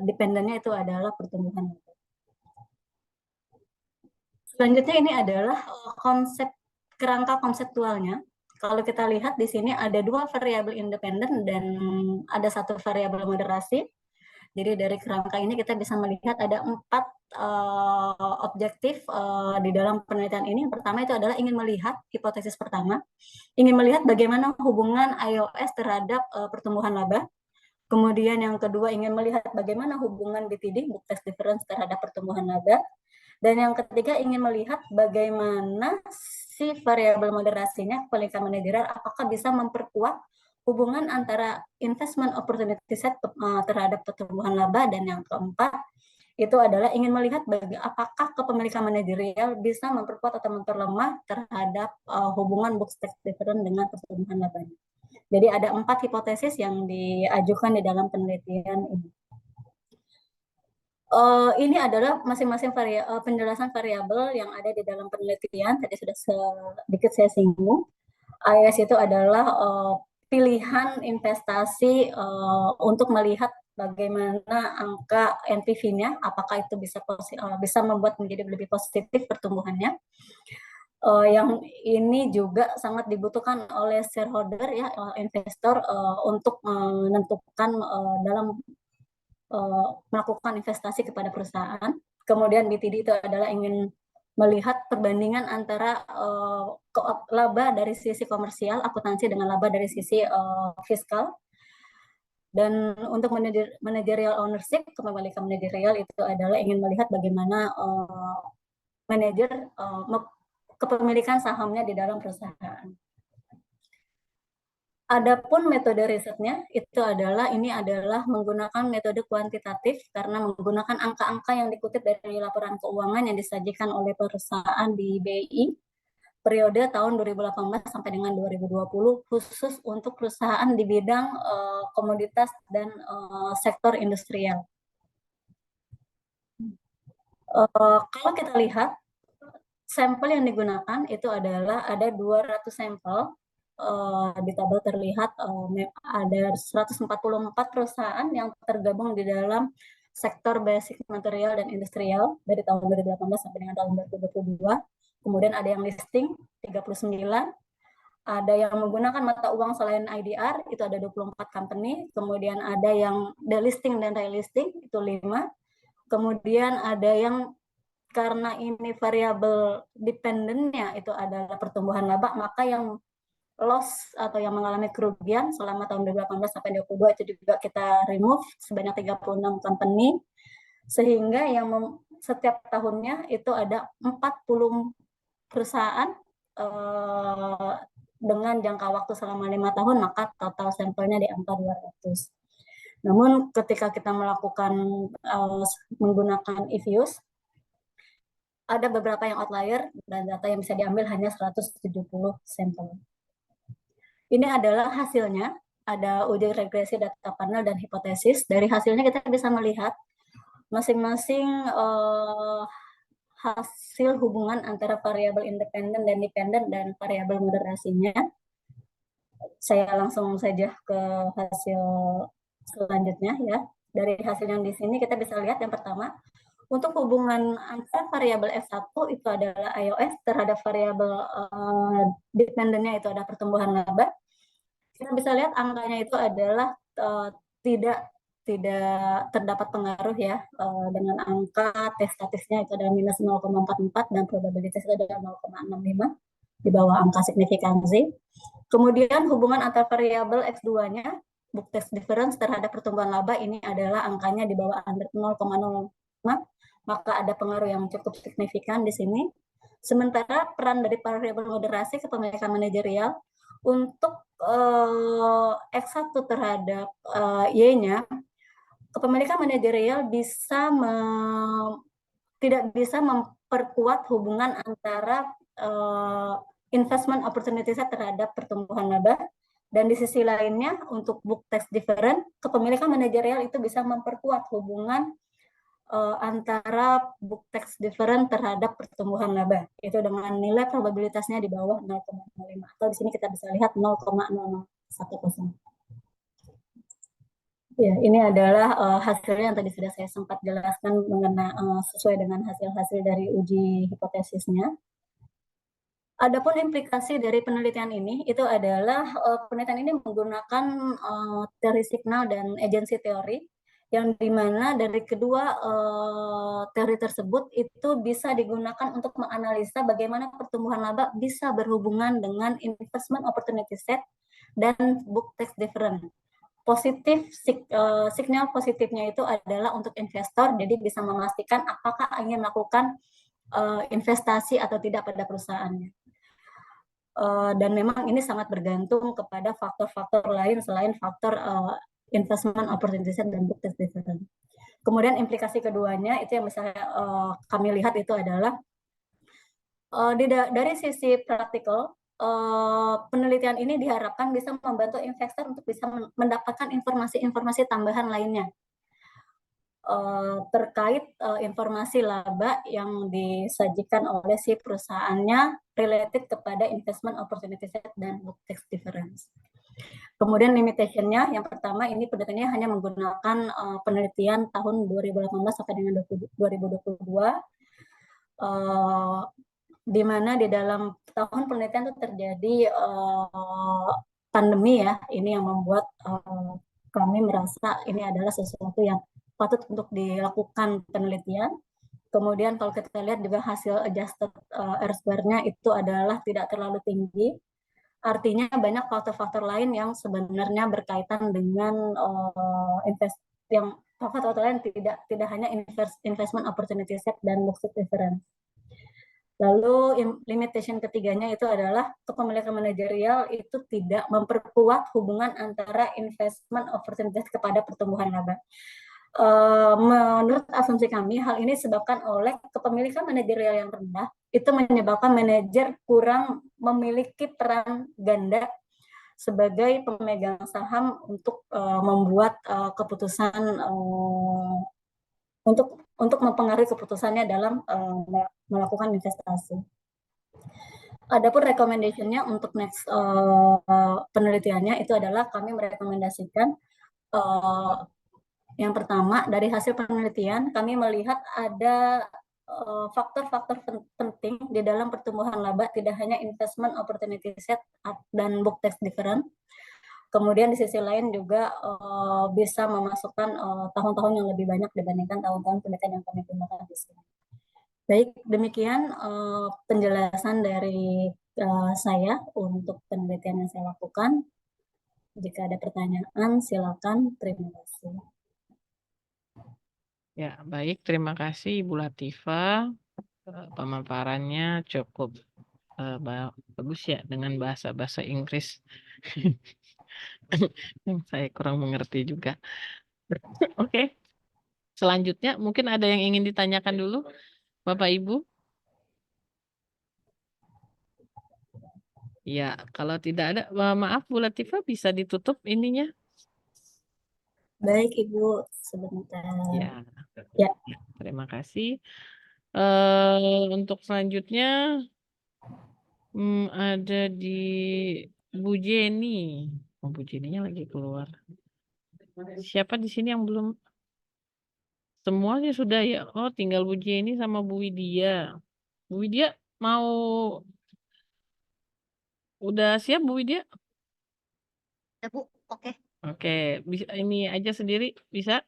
dependennya itu adalah pertumbuhan. Selanjutnya ini adalah kerangka konseptualnya. Kalau kita lihat di sini ada dua variabel independen dan ada satu variabel moderasi. Jadi dari kerangka ini kita bisa melihat ada 4 objektif di dalam penelitian ini. Yang pertama itu adalah ingin melihat, hipotesis pertama, ingin melihat bagaimana hubungan iOS terhadap pertumbuhan laba. Kemudian yang kedua ingin melihat bagaimana hubungan BTD, book tax difference, terhadap pertumbuhan laba. Dan yang ketiga ingin melihat bagaimana si variabel moderasinya, kepemilikan manajerial, apakah bisa memperkuat hubungan antara investment opportunity set terhadap pertumbuhan laba. Dan yang keempat itu adalah ingin melihat apakah kepemilikan manajerial bisa memperkuat atau memperlemah terhadap hubungan book tax difference dengan pertumbuhan laba. Jadi ada 4 hipotesis yang diajukan di dalam penelitian ini. Ini adalah masing-masing penjelasan variabel yang ada di dalam penelitian. Tadi sudah sedikit saya singgung. iOS itu adalah pilihan investasi untuk melihat bagaimana angka NPV-nya, apakah itu bisa membuat menjadi lebih positif pertumbuhannya. Yang ini juga sangat dibutuhkan oleh shareholder ya, investor untuk menentukan dalam melakukan investasi kepada perusahaan. Kemudian BTD itu adalah ingin melihat perbandingan antara laba dari sisi komersial, akuntansi, dengan laba dari sisi fiskal. Dan untuk managerial ownership, kepemilikan manajerial itu adalah ingin melihat bagaimana manajer kepemilikan sahamnya di dalam perusahaan. Adapun metode risetnya itu adalah menggunakan metode kuantitatif karena menggunakan angka-angka yang dikutip dari laporan keuangan yang disajikan oleh perusahaan di BI periode tahun 2018 sampai dengan 2020 khusus untuk perusahaan di bidang komoditas dan sektor industrial. Kalau kita lihat sampel yang digunakan itu adalah ada 200 sampel. Di tabel terlihat ada 144 perusahaan yang tergabung di dalam sektor basic material dan industrial dari tahun 2018 sampai dengan tahun 2022. Kemudian ada yang listing 39, ada yang menggunakan mata uang selain IDR itu ada 24 company, kemudian ada yang delisting dan relisting itu 5. Kemudian ada yang karena ini variabel dependentnya itu adalah pertumbuhan laba, maka yang loss atau yang mengalami kerugian selama tahun 2018 sampai 2022 itu juga kita remove sebanyak 36 company, sehingga yang setiap tahunnya itu ada 40 perusahaan dengan jangka waktu selama 5 tahun, maka total sampelnya di angka 200. Namun ketika kita melakukan menggunakan EViews, ada beberapa yang outlier dan data yang bisa diambil hanya 170 sampel. Ini adalah hasilnya, ada uji regresi data panel dan hipotesis. Dari hasilnya kita bisa melihat masing-masing hasil hubungan antara variabel independen dan dependen dan variabel moderasinya. Saya langsung saja ke hasil selanjutnya ya. Dari hasil yang di sini kita bisa lihat yang pertama, untuk hubungan antara variabel S1 itu adalah iOS terhadap variabel dependennya itu ada pertumbuhan laba. Kita bisa lihat angkanya itu adalah tidak terdapat pengaruh ya dengan angka tes statistiknya itu ada minus 0,44 dan probabilitasnya ada 0,65 di bawah angka signifikansi. Kemudian hubungan antar variabel X2-nya book test difference terhadap pertumbuhan laba ini adalah angkanya di bawah 0,05, maka ada pengaruh yang cukup signifikan di sini. Sementara peran dari variabel moderasi kepemilikan manajerial untuk X1 terhadap Y-nya, kepemilikan manajerial tidak bisa memperkuat hubungan antara investment opportunity set terhadap pertumbuhan laba, dan di sisi lainnya untuk book test difference, kepemilikan manajerial itu bisa memperkuat hubungan antara book tax difference terhadap pertumbuhan laba itu dengan nilai probabilitasnya di bawah 0,05 atau di sini kita bisa lihat 0,0010. Ya, ini adalah hasilnya yang tadi sudah saya sempat jelaskan mengenai sesuai dengan hasil-hasil dari uji hipotesisnya. Adapun implikasi dari penelitian ini itu adalah penelitian ini menggunakan teori signal dan agency teori, yang dimana dari kedua teori tersebut itu bisa digunakan untuk menganalisa bagaimana pertumbuhan laba bisa berhubungan dengan investment opportunity set dan book tax difference. Signal positifnya itu adalah untuk investor, jadi bisa memastikan apakah ingin melakukan investasi atau tidak pada perusahaannya. Dan memang ini sangat bergantung kepada faktor-faktor lain selain faktor investment opportunity set dan book tax difference. Kemudian implikasi keduanya itu yang misalnya kami lihat itu adalah dari sisi praktikal, penelitian ini diharapkan bisa membantu investor untuk bisa mendapatkan informasi-informasi tambahan lainnya terkait informasi laba yang disajikan oleh si perusahaannya related kepada investment opportunity set dan book tax difference. Kemudian limitation-nya, yang pertama ini penelitiannya hanya menggunakan penelitian tahun 2018 sampai dengan 2022, di mana di dalam tahun penelitian itu terjadi pandemi ya, ini yang membuat kami merasa ini adalah sesuatu yang patut untuk dilakukan penelitian. Kemudian kalau kita lihat juga hasil adjusted R-square-nya itu adalah tidak terlalu tinggi. Artinya banyak faktor-faktor lain yang sebenarnya berkaitan dengan faktor-faktor lain tidak hanya investment opportunity set dan book tax difference. Lalu limitation ketiganya itu adalah untuk pemilikan manajerial itu tidak memperkuat hubungan antara investment opportunities kepada pertumbuhan laba. Menurut asumsi kami, hal ini disebabkan oleh kepemilikan manajerial yang rendah, itu menyebabkan manajer kurang memiliki peran ganda sebagai pemegang saham untuk membuat keputusan untuk mempengaruhi keputusannya dalam melakukan investasi. Adapun recommendation-nya untuk next penelitiannya itu adalah kami merekomendasikan yang pertama, dari hasil penelitian kami melihat ada faktor-faktor penting di dalam pertumbuhan laba, tidak hanya investment opportunity set dan book tax difference. Kemudian di sisi lain juga bisa memasukkan tahun-tahun yang lebih banyak dibandingkan tahun-tahun penelitian yang kami gunakan di sini. Baik, demikian penjelasan dari saya untuk penelitian yang saya lakukan. Jika ada pertanyaan, silakan. Terima kasih. Ya, baik. Terima kasih Ibu Latifah. Pemaparannya cukup bagus ya dengan bahasa Inggris. Saya kurang mengerti juga. Oke. Selanjutnya mungkin ada yang ingin ditanyakan dulu, Bapak Ibu? Ya, kalau tidak ada, maaf Bu Latifah, bisa ditutup ininya? Baik, Ibu, sebentar. Ya, Ya. Terima kasih. Untuk selanjutnya ada di Bu Jenny. Oh, Bu Jenny-nya lagi keluar. Siapa di sini yang belum? Semuanya sudah ya. Oh, tinggal Bu Jenny sama Bu Widya. Bu Widya mau udah siap Bu Widya? Ya, Bu. Oke. Oke, bisa ini aja sendiri bisa?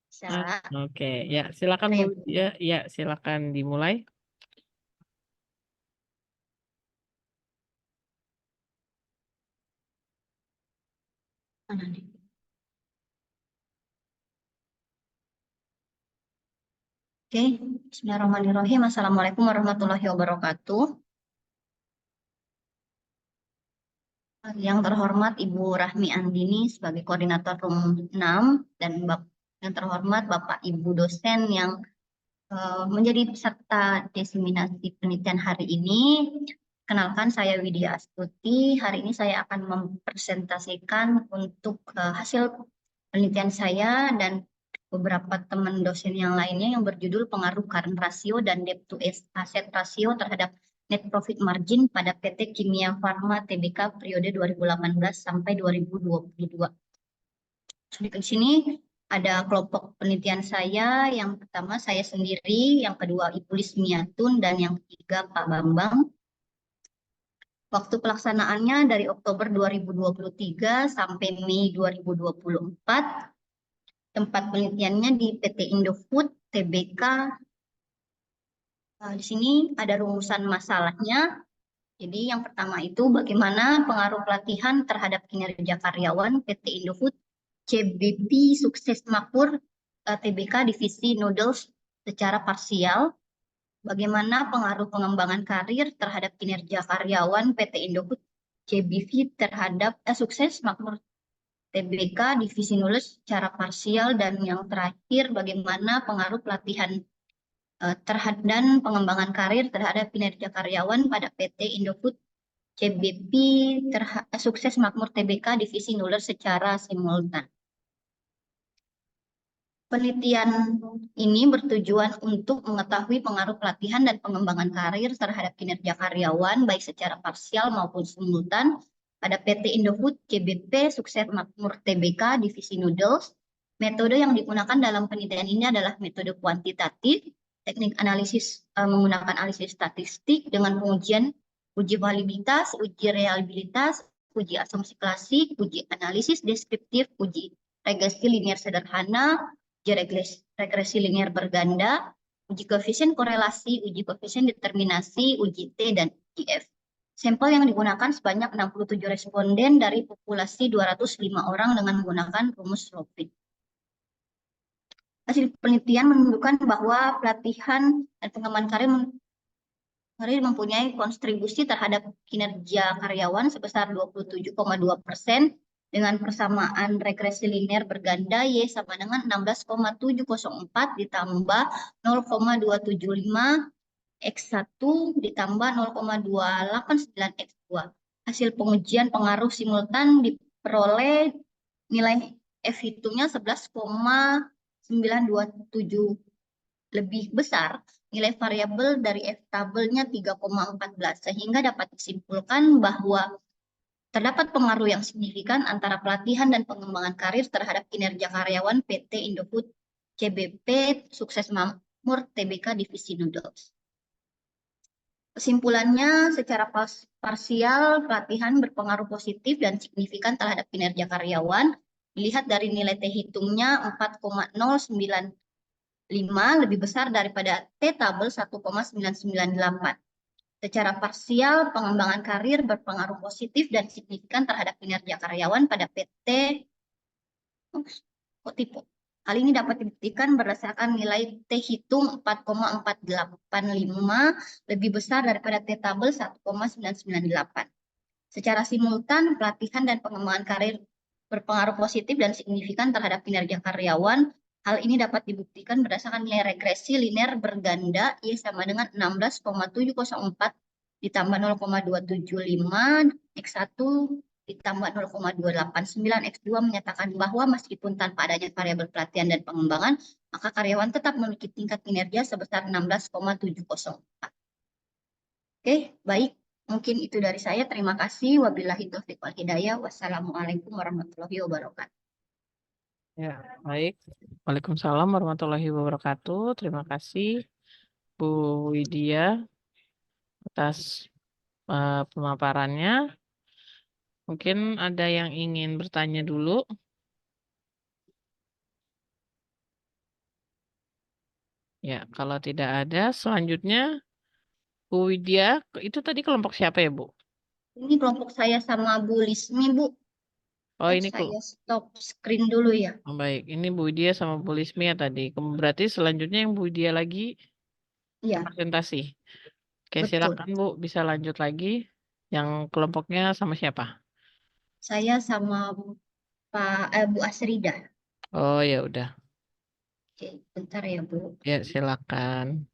Bisa. Oke, ya silakan Bu Widya. Ya, silakan dimulai. Mana nih? Oke, bismillahirrahmanirrahim. Assalamualaikum warahmatullahi wabarakatuh. Yang terhormat Ibu Rahmi Andini sebagai koordinator Room 6 dan yang terhormat Bapak Ibu dosen yang menjadi peserta diseminasi penelitian hari ini. Kenalkan, saya Widya Astuti. Hari ini saya akan mempresentasikan untuk hasil penelitian saya dan beberapa teman dosen yang lainnya yang berjudul pengaruh current ratio dan debt to asset ratio terhadap net profit margin pada PT Kimia Farma Tbk periode 2018 sampai 2022. Di sini ada kelompok penelitian saya. Yang pertama saya sendiri, yang kedua Ibu Lismiatun, dan yang ketiga Pak Bambang. Waktu pelaksanaannya dari Oktober 2023 sampai Mei 2024. Tempat penelitiannya di PT Indofood Tbk. Di sini ada rumusan masalahnya. Jadi yang pertama itu bagaimana pengaruh pelatihan terhadap kinerja karyawan PT Indofood CBP Sukses Makmur Tbk Divisi Noodles secara parsial. Bagaimana pengaruh pengembangan karir terhadap kinerja karyawan PT Indofood CBP terhadap Sukses Makmur Tbk Divisi Noodles secara parsial. Dan yang terakhir, bagaimana pengaruh pelatihan dan pengembangan karir terhadap kinerja karyawan pada PT Indofood CBP Sukses Makmur Tbk Divisi Noodles secara simultan. Penelitian ini bertujuan untuk mengetahui pengaruh pelatihan dan pengembangan karir terhadap kinerja karyawan baik secara parsial maupun simultan pada PT Indofood CBP Sukses Makmur Tbk Divisi Noodles. Metode yang digunakan dalam penelitian ini adalah metode kuantitatif, teknik analisis menggunakan analisis statistik dengan pengujian uji validitas, uji reliabilitas, uji asumsi klasik, uji analisis deskriptif, uji regresi linear sederhana, regresi linear berganda, uji koefisien korelasi, uji koefisien determinasi, uji T, dan uji F. Sampel yang digunakan sebanyak 67 responden dari populasi 205 orang dengan menggunakan rumus Lopin. Hasil penelitian menunjukkan bahwa pelatihan dan pengembangan karir mempunyai kontribusi terhadap kinerja karyawan sebesar 27,2% dengan persamaan regresi linear berganda Y sama dengan 16,704 ditambah 0,275 X1 ditambah 0,289 X2. Hasil pengujian pengaruh simultan diperoleh nilai F hitungnya 11,927 lebih besar nilai variabel dari F tabelnya 3,14 sehingga dapat disimpulkan bahwa terdapat pengaruh yang signifikan antara pelatihan dan pengembangan karir terhadap kinerja karyawan PT Indofood CBP Sukses Makmur Tbk Divisi Noodles. Kesimpulannya, secara parsial pelatihan berpengaruh positif dan signifikan terhadap kinerja karyawan. Dilihat dari nilai T hitungnya 4,095 lebih besar daripada T tabel 1,998. Secara parsial, pengembangan karir berpengaruh positif dan signifikan terhadap kinerja karyawan pada PT. Hal ini dapat dibuktikan berdasarkan nilai T hitung 4,485 lebih besar daripada T tabel 1,998. Secara simultan, pelatihan dan pengembangan karir berpengaruh positif dan signifikan terhadap kinerja karyawan. Hal ini dapat dibuktikan berdasarkan nilai regresi linear berganda Y sama dengan 16,704 ditambah 0,275 X1 ditambah 0,289 X2 menyatakan bahwa meskipun tanpa adanya variabel pelatihan dan pengembangan, maka karyawan tetap memiliki tingkat kinerja sebesar 16,704. Oke, baik. Mungkin itu dari saya. Terima kasih. Wabillahi taufiq wal hidayah. Wassalamualaikum warahmatullahi wabarakatuh. Ya, baik. Waalaikumsalam warahmatullahi wabarakatuh. Terima kasih Bu Widya atas pemaparannya. Mungkin ada yang ingin bertanya dulu. Ya, kalau tidak ada, selanjutnya Bu Widya, itu tadi kelompok siapa ya, Bu? Ini kelompok saya sama Bu Lismi, Bu. Oh, ini Saya stop screen dulu ya. Oh, baik, ini Bu Widya sama Bu Lismi ya tadi. Berarti selanjutnya yang Bu Widya lagi Iya, presentasi. Oke, betul. silakan Bu, bisa lanjut lagi. Yang kelompoknya sama siapa? Saya sama Bu Asrida. Oh, ya udah. Oke, bentar ya, Bu. Ya, silakan.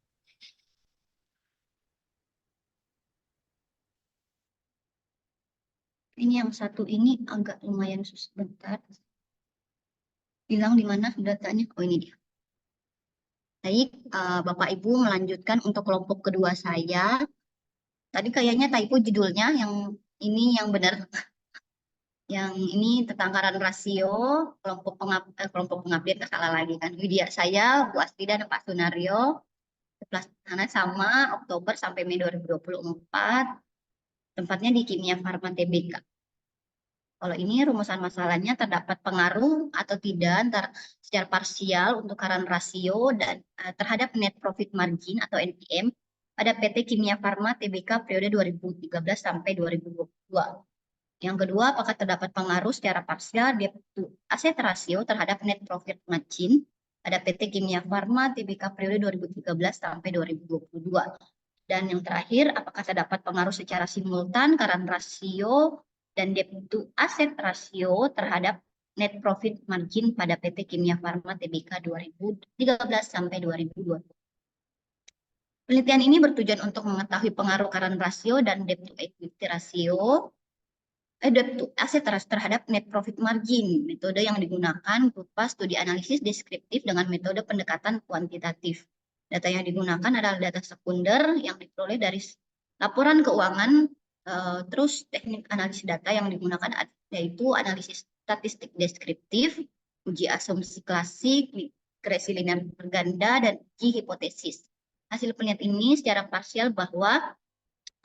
Ini yang satu ini agak lumayan susah. Bentar. Bilang di mana datanya? Oh, ini dia. Baik, Bapak Ibu melanjutkan untuk kelompok kedua saya. Tadi kayaknya typo judulnya, yang ini yang benar. Yang ini tentang karan rasio, kelompok pengabdian, salah lagi kan. Widya saya, Bu Asrida dan Pak Sunario. Pelaksanaan sama Oktober sampai Mei 2024. Tempatnya di Kimia Farma Tbk. Kalau ini rumusan masalahnya terdapat pengaruh atau tidak antara secara parsial untuk karan rasio dan terhadap net profit margin atau NPM pada PT Kimia Farma Tbk periode 2013 sampai 2022. Yang kedua, apakah terdapat pengaruh secara parsial debt to asset ratio terhadap net profit margin pada PT Kimia Farma Tbk periode 2013 sampai 2022. Dan yang terakhir, apakah terdapat pengaruh secara simultan karan rasio dan debt to asset ratio terhadap net profit margin pada PT Kimia Farma Tbk 2013 sampai 2020. Penelitian ini bertujuan untuk mengetahui pengaruh karan rasio dan debt to equity ratio debt to asset terhadap net profit margin. Metode yang digunakan berupa studi analisis deskriptif dengan metode pendekatan kuantitatif. Data yang digunakan adalah data sekunder yang diperoleh dari laporan keuangan. Terus teknik analisis data yang digunakan yaitu analisis statistik deskriptif, uji asumsi klasik, regresi linear berganda, dan uji hipotesis. Hasil penelitian ini secara parsial bahwa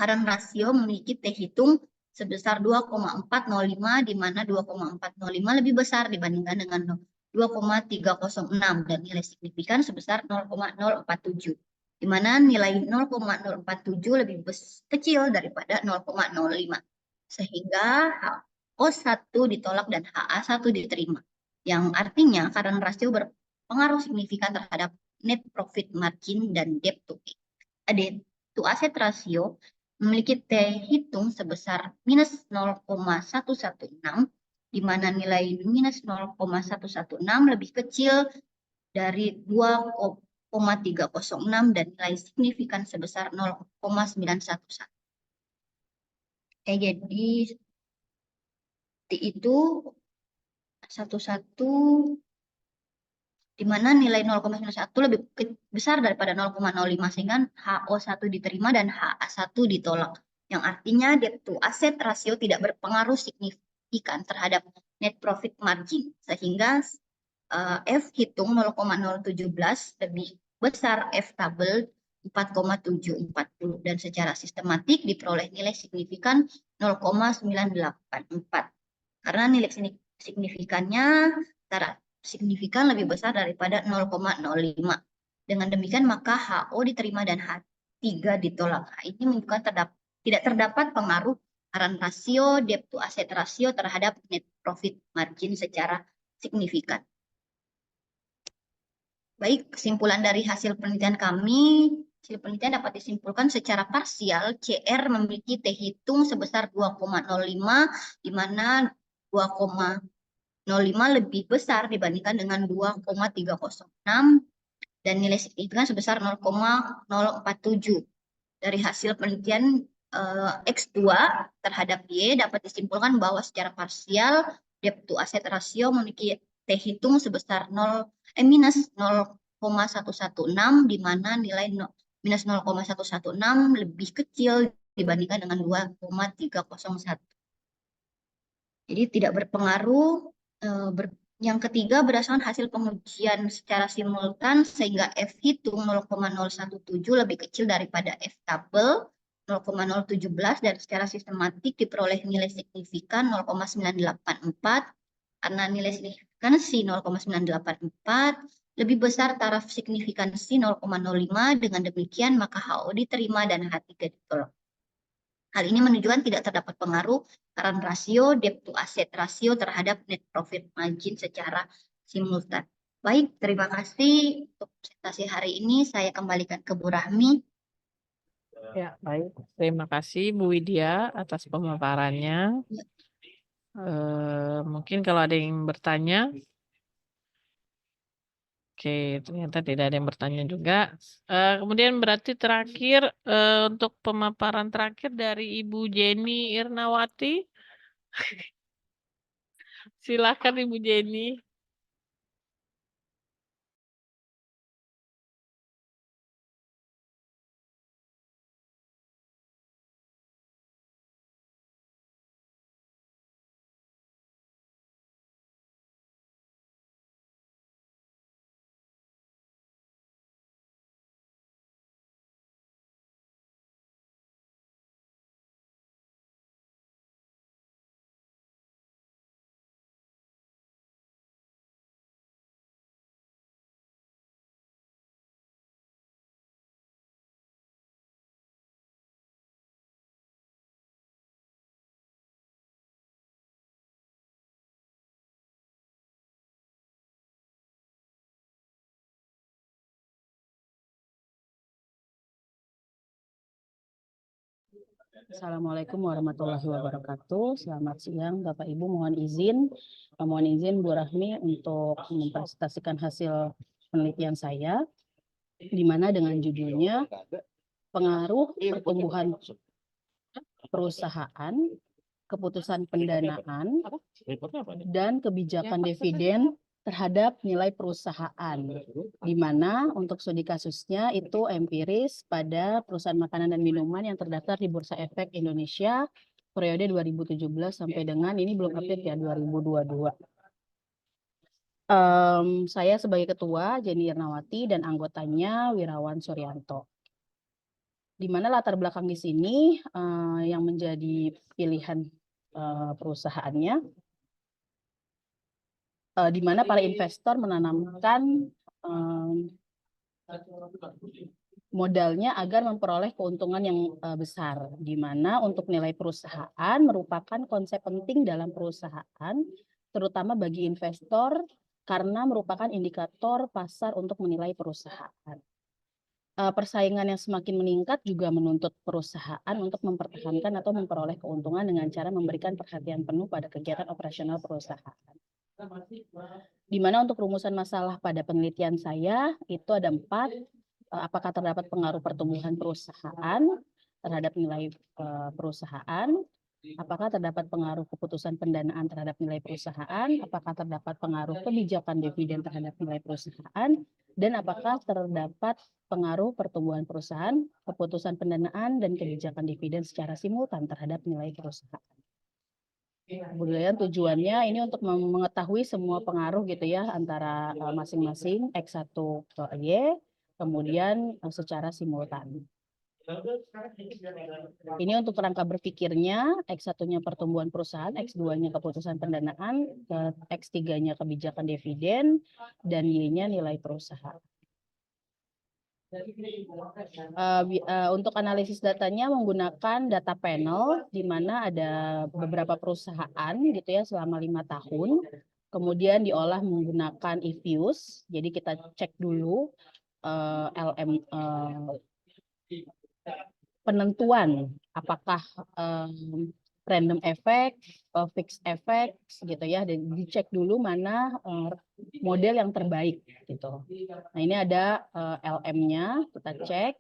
karan rasio memiliki T hitung sebesar 2,405, di mana 2,405 lebih besar dibandingkan dengan 2,306 dan nilai signifikan sebesar 0,047. Di mana nilai 0,047 lebih kecil daripada 0,05. Sehingga HO1 ditolak dan HA1 diterima. Yang artinya karan rasio berpengaruh signifikan terhadap net profit margin dan debt to asset ratio memiliki T hitung sebesar minus 0,116, di mana nilai minus 0,116 lebih kecil dari 2,306 dan nilai signifikan sebesar 0,911. Jadi itu satu-satu di mana nilai 0,91 lebih besar daripada 0,05 sehingga HO1 diterima dan HA1 ditolak. Yang artinya debt to asset rasio tidak berpengaruh signifikan terhadap net profit margin sehingga F hitung 0,017 lebih besar F tabel 4,740 dan secara sistematik diperoleh nilai signifikan 0,984 karena nilai signifikannya signifikan lebih besar daripada 0,05. Dengan demikian maka HO diterima dan H3 ditolak. Ini menunjukkan tidak terdapat pengaruh current rasio, debt to asset rasio terhadap net profit margin secara signifikan. Baik, kesimpulan dari hasil penelitian kami, hasil penelitian dapat disimpulkan secara parsial CR memiliki T hitung sebesar 2,05, di mana 2,05 lebih besar dibandingkan dengan 2,306 dan nilai signifikan sebesar 0,047. Dari hasil penelitian X2 terhadap Y dapat disimpulkan bahwa secara parsial debt to asset ratio memiliki T hitung sebesar minus 0,116 di mana nilai minus 0,116 lebih kecil dibandingkan dengan 2,301. Jadi tidak berpengaruh. Yang ketiga, berdasarkan hasil pengujian secara simultan sehingga F hitung 0,017 lebih kecil daripada F tabel 0,017 dan secara sistematik diperoleh nilai signifikan 0,984 karena nilai signifikansi 0,984 lebih besar taraf signifikansi 0,05. Dengan demikian maka HO diterima dan H3 ditolak. Hal ini menunjukkan tidak terdapat pengaruh current rasio, debt to asset rasio terhadap net profit margin secara simultan. Baik, terima kasih untuk presentasi hari ini. Saya kembalikan ke Bu Rahmi. Ya, baik. Terima kasih Bu Widya atas pemaparannya. Mungkin kalau ada yang bertanya. Oke, ternyata tidak ada yang bertanya juga. Kemudian berarti terakhir untuk pemaparan terakhir dari Ibu Jenny Irnawati. Silakan Ibu Jenny. Assalamualaikum warahmatullahi wabarakatuh. Selamat siang Bapak Ibu, mohon izin Bu Rahmi untuk mempresentasikan hasil penelitian saya, di mana dengan judulnya pengaruh pertumbuhan perusahaan, keputusan pendanaan, dan kebijakan dividen terhadap nilai perusahaan, di mana untuk studi kasusnya itu empiris pada perusahaan makanan dan minuman yang terdaftar di Bursa Efek Indonesia periode 2017 sampai dengan ini belum update ya 2022. Saya sebagai ketua Jenny Irnawati dan anggotanya Wirawan Suryanto. Di mana latar belakang di sini yang menjadi pilihan perusahaannya, di mana para investor menanamkan modalnya agar memperoleh keuntungan yang besar, di mana untuk nilai perusahaan merupakan konsep penting dalam perusahaan, terutama bagi investor karena merupakan indikator pasar untuk menilai perusahaan. Persaingan yang semakin meningkat juga menuntut perusahaan untuk mempertahankan atau memperoleh keuntungan dengan cara memberikan perhatian penuh pada kegiatan operasional perusahaan. Di mana untuk rumusan masalah pada penelitian saya itu ada 4. Apakah terdapat pengaruh pertumbuhan perusahaan terhadap nilai perusahaan? Apakah terdapat pengaruh keputusan pendanaan terhadap nilai perusahaan? Apakah terdapat pengaruh kebijakan dividen terhadap nilai perusahaan? Dan apakah terdapat pengaruh pertumbuhan perusahaan, keputusan pendanaan, dan kebijakan dividen secara simultan terhadap nilai perusahaan? Kemudian tujuannya ini untuk mengetahui semua pengaruh gitu ya antara masing-masing X1 ke Y, kemudian secara simultan. Ini untuk kerangka berpikirnya, X1-nya pertumbuhan perusahaan, X2-nya keputusan pendanaan, X3-nya kebijakan dividen, dan Y-nya nilai perusahaan. Untuk analisis datanya menggunakan data panel, di mana ada beberapa perusahaan gitu ya selama 5 tahun. Kemudian diolah menggunakan eViews, jadi kita cek dulu LM penentuan apakah random effect, fixed effect gitu ya, dan dicek dulu mana model yang terbaik gitu. Nah, ini ada LM-nya, kita cek.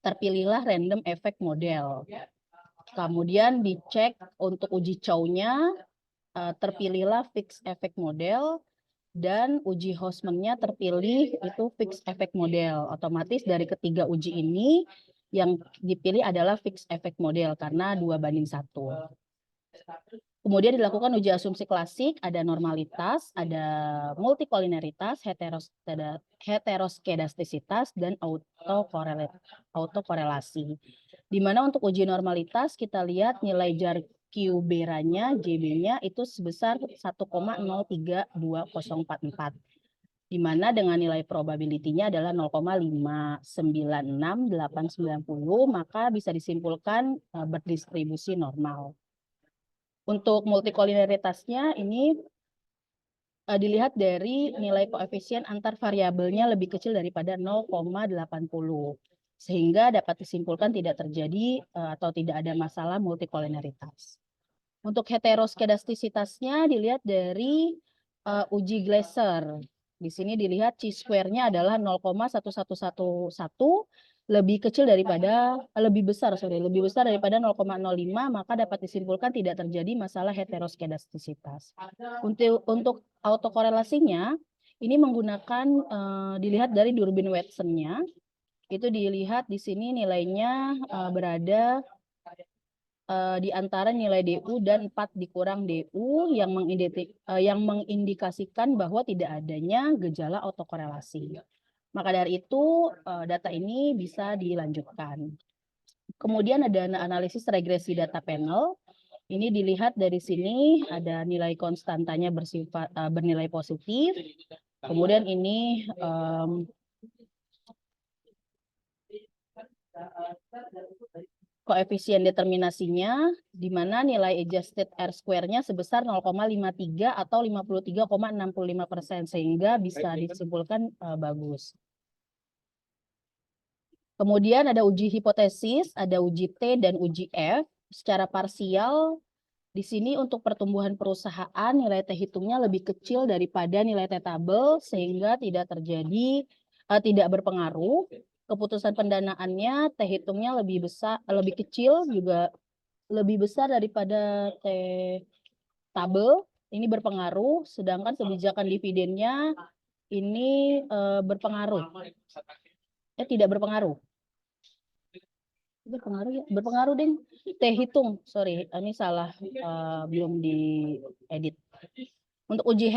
Terpilihlah random effect model. Kemudian dicek untuk uji chow-nya, terpilihlah fixed effect model, dan uji Hostman-nya terpilih itu fixed effect model. Otomatis dari ketiga uji ini yang dipilih adalah fixed effect model karena 2:1. Kemudian dilakukan uji asumsi klasik, ada normalitas, ada multikolineritas, heteroskedastisitas, dan autokorelasi. Di mana untuk uji normalitas kita lihat nilai jar Q beranya, JB-nya itu sebesar 1,032044. Di mana dengan nilai probability-nya adalah 0,596890, maka bisa disimpulkan berdistribusi normal. Untuk multikolineritasnya ini dilihat dari nilai koefisien antar variabelnya lebih kecil daripada 0,80. Sehingga dapat disimpulkan tidak terjadi atau tidak ada masalah multikolineritas. Untuk heteroskedastisitasnya dilihat dari uji Glaser. Di sini dilihat chi-square-nya adalah 0,1111, lebih besar daripada 0,05, maka dapat disimpulkan tidak terjadi masalah heteroskedastisitas. Untuk autokorelasinya, ini menggunakan dilihat dari Durbin-Watson-nya. Itu dilihat di sini nilainya berada di antara nilai DU dan 4 dikurang DU yang mengindikasikan bahwa tidak adanya gejala autokorelasi. Maka dari itu data ini bisa dilanjutkan. Kemudian ada analisis regresi data panel. Ini dilihat dari sini ada nilai konstantanya bernilai positif. Kemudian ini koefisien determinasinya, di mana nilai adjusted R-square-nya sebesar 0,53 atau 53,65%, sehingga bisa disimpulkan bagus. Kemudian ada uji hipotesis, ada uji T dan uji F. Secara parsial, di sini untuk pertumbuhan perusahaan nilai T hitungnya lebih kecil daripada nilai T tabel, sehingga tidak berpengaruh. Keputusan pendanaannya T hitungnya lebih kecil, juga lebih besar daripada T tabel. Ini berpengaruh, sedangkan kebijakan dividennya ini berpengaruh. Tidak berpengaruh. Berpengaruh deh. T hitung, sorry, ini salah, belum diedit. Untuk uji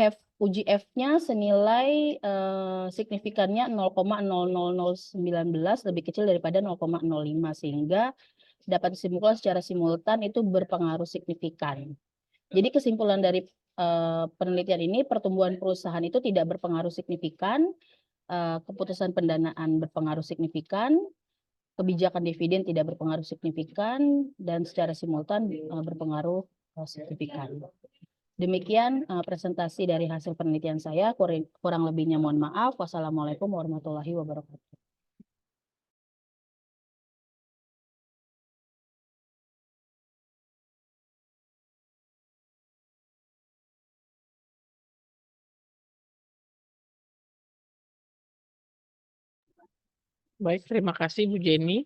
F-nya senilai signifikannya 0,00019, lebih kecil daripada 0,05, sehingga dapat disimpulkan secara simultan itu berpengaruh signifikan. Jadi kesimpulan dari penelitian ini, pertumbuhan perusahaan itu tidak berpengaruh signifikan, keputusan pendanaan berpengaruh signifikan, kebijakan dividen tidak berpengaruh signifikan, dan secara simultan berpengaruh signifikan. Demikian presentasi dari hasil penelitian saya. Kurang lebihnya mohon maaf. Wassalamualaikum warahmatullahi wabarakatuh. Baik, terima kasih Bu Jenny.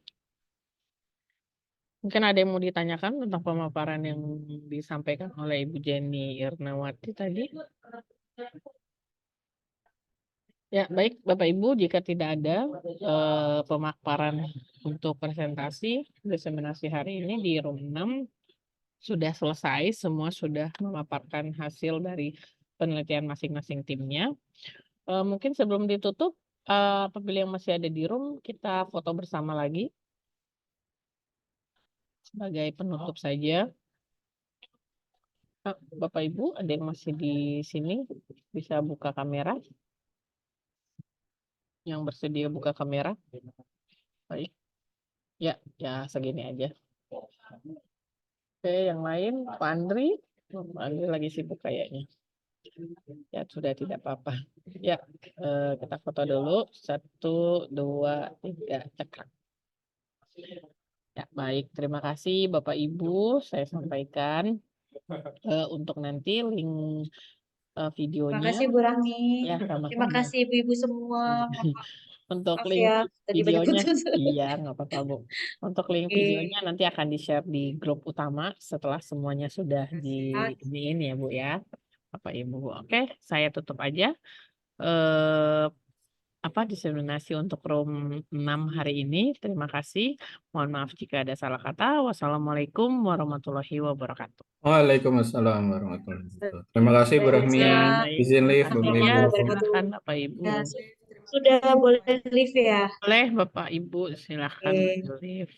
Mungkin ada yang mau ditanyakan tentang pemaparan yang disampaikan oleh Ibu Jenny Irnawati tadi? Ya, baik Bapak Ibu, jika tidak ada pemaparan untuk presentasi diseminasi hari ini di room 6 sudah selesai, semua sudah memaparkan hasil dari penelitian masing-masing timnya. Mungkin sebelum ditutup, apabila yang masih ada di room, kita foto bersama lagi sebagai penutup saja. Bapak Ibu, ada yang masih di sini bisa buka kamera? Yang bersedia buka kamera? Baik. Ya, segini aja. Oke, yang lain, Pak Andri. Pak Andri lagi sibuk kayaknya. Ya, sudah tidak apa-apa. Ya, kita foto dulu. 1, 2, 3, cekrek. Ya, baik. Terima kasih Bapak Ibu. Saya sampaikan untuk nanti link videonya. Terima kasih Bu Rahmi. Ya, Terima sama-sama. kasih ibu-ibu semua. Untuk Maaf link ya, tadi banyak videonya, putus. iya nggak apa-apa Bu. Untuk link Oke. videonya nanti akan di-share di grup utama setelah semuanya sudah diiniin ya Bu ya, Bapak Ibu. Oke, saya tutup aja diseminasi untuk room 6 hari ini. Terima kasih. Mohon maaf jika ada salah kata. Wassalamualaikum warahmatullahi wabarakatuh. Waalaikumsalam warahmatullahi wabarakatuh. Terima kasih Bu Baik, Rahmi. siap. Izin live Terima Bapak kasih ya, Ibu. silakan Bapak Ibu. Ya, sudah boleh live ya. Boleh Bapak Ibu, silakan Oke. live.